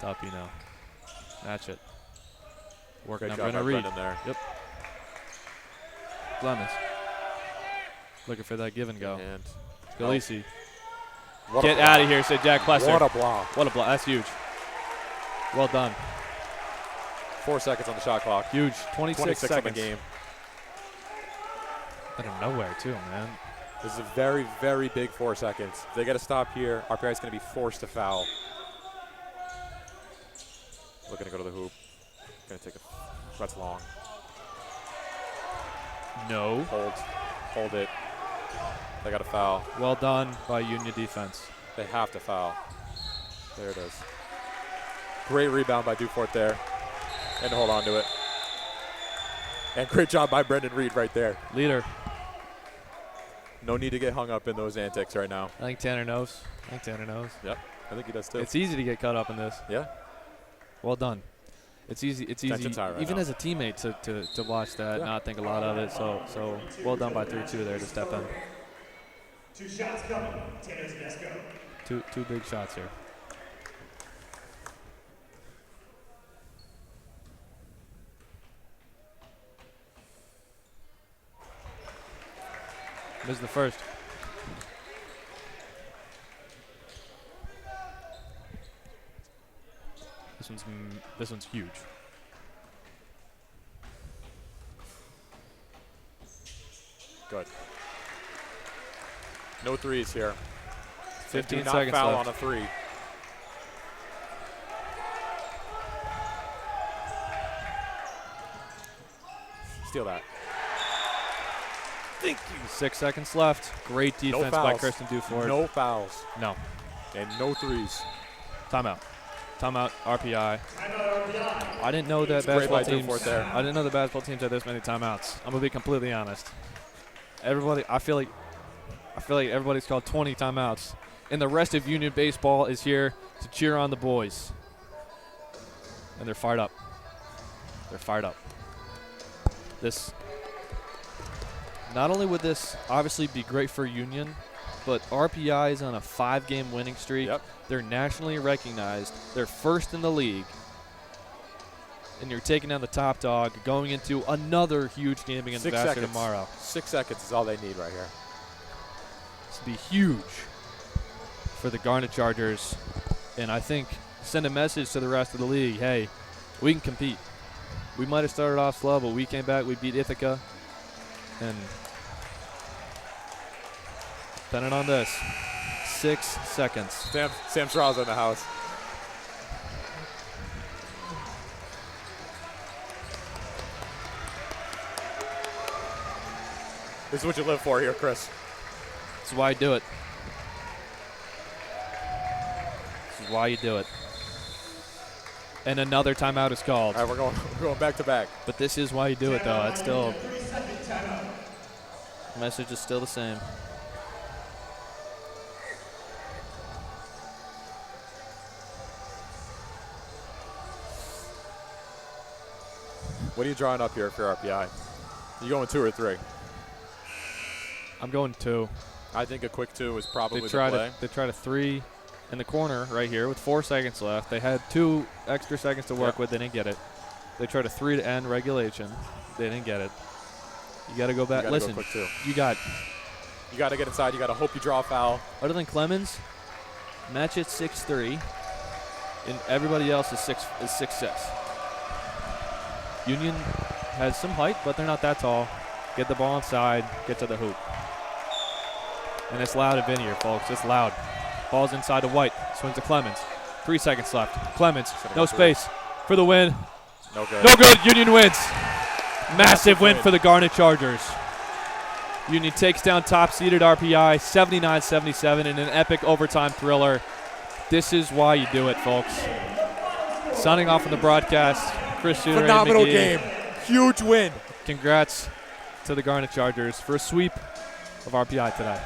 Duppy now. Match it. Working Great on job by Brennan Reed. Brendan there. Clemens. Looking for that give and go. And Scalisi. what a Get block. out of here, said Jack Plesser. What a block. What a block. That's huge. Well done. 4 seconds on the shot clock. Huge. 26 26 seconds. on the game. Out of nowhere, too, man. This is a very, very big 4 seconds. They got to stop here. RPI is going to be forced to foul. Looking to go to the hoop. Going to take a. That's long. No. Hold it. They got to foul. Well done by Union defense. They have to foul. There it is. Great rebound by Dufort there. And to hold on to it. And great job by Brendan Reed right there. Leader. No need to get hung up in those antics right now. I think Tanner knows. Yep. I think he does too. It's easy to get caught up in this. Yeah. Well done. It's easy. It's easy, Tension's high right even now. as a teammate, to watch that, Yeah. not think a lot of it. So well done by 3-2 there to step in. 2 shots coming. Tanner Tedesco. Two big shots here. This is the first. This one's huge. Good. No threes here. 15 do not seconds foul left. on a three. Steal that. Thank you. 6 seconds left. Great defense by fouls. Kristen Duford. No fouls. No. And no threes. Timeout. Timeout. RPI. I didn't know that Great basketball by teams. Duford there. I didn't know the basketball teams had this many timeouts. I'm gonna be completely honest. Everybody, I feel like everybody's called 20 timeouts, and the rest of Union baseball is here to cheer on the boys. And they're fired up. They're fired up. This. Not only would this obviously be great for Union, but RPI is on a 5-game winning streak. Yep. They're nationally recognized. They're first in the league. And you're taking down the top dog, going into another huge game against 6 Vassar seconds. tomorrow. 6 seconds is all they need right here. This would be huge for the Garnet Chargers. And I think send a message to the rest of the league, hey, we can compete. We might have started off slow, but we came back, we beat Ithaca. And depending on this, 6 seconds. Sam Straw's in the house. This is what you live for here, Chris. This is why I do it. This is why you do it. And another timeout is called. All right, we're going back to back. But this is why you do it, though. It's still, the message is still the same. What are you drawing up here for RPI? You going 2 or 3? I'm going 2. I think a quick 2 is probably They the play. tried a 3 in the corner right here with 4 seconds left. They had 2 extra seconds to work with. They didn't get it. They tried a 3 to end regulation. They didn't get it. You got to go back. You gotta Listen, go quick 2. you got, You got to get inside. You got to hope you draw a foul. other than Clemens, match at 6'3", and everybody else is 6'6". Union has some height, but they're not that tall. Get the ball inside, get to the hoop. And it's loud at Viniar, folks. It's loud. Ball's inside to White. Swings to Clemens. 3 seconds left. Clemens, no space for the win. No good. No good. Union wins. Massive win for the Garnet Chargers. Union takes down top-seeded RPI 79-77 in an epic overtime thriller. This is why you do it, folks. Signing off on the broadcast, Chris Shooter. Phenomenal game. Huge win. Congrats to the Garnet Chargers for a sweep of RPI today.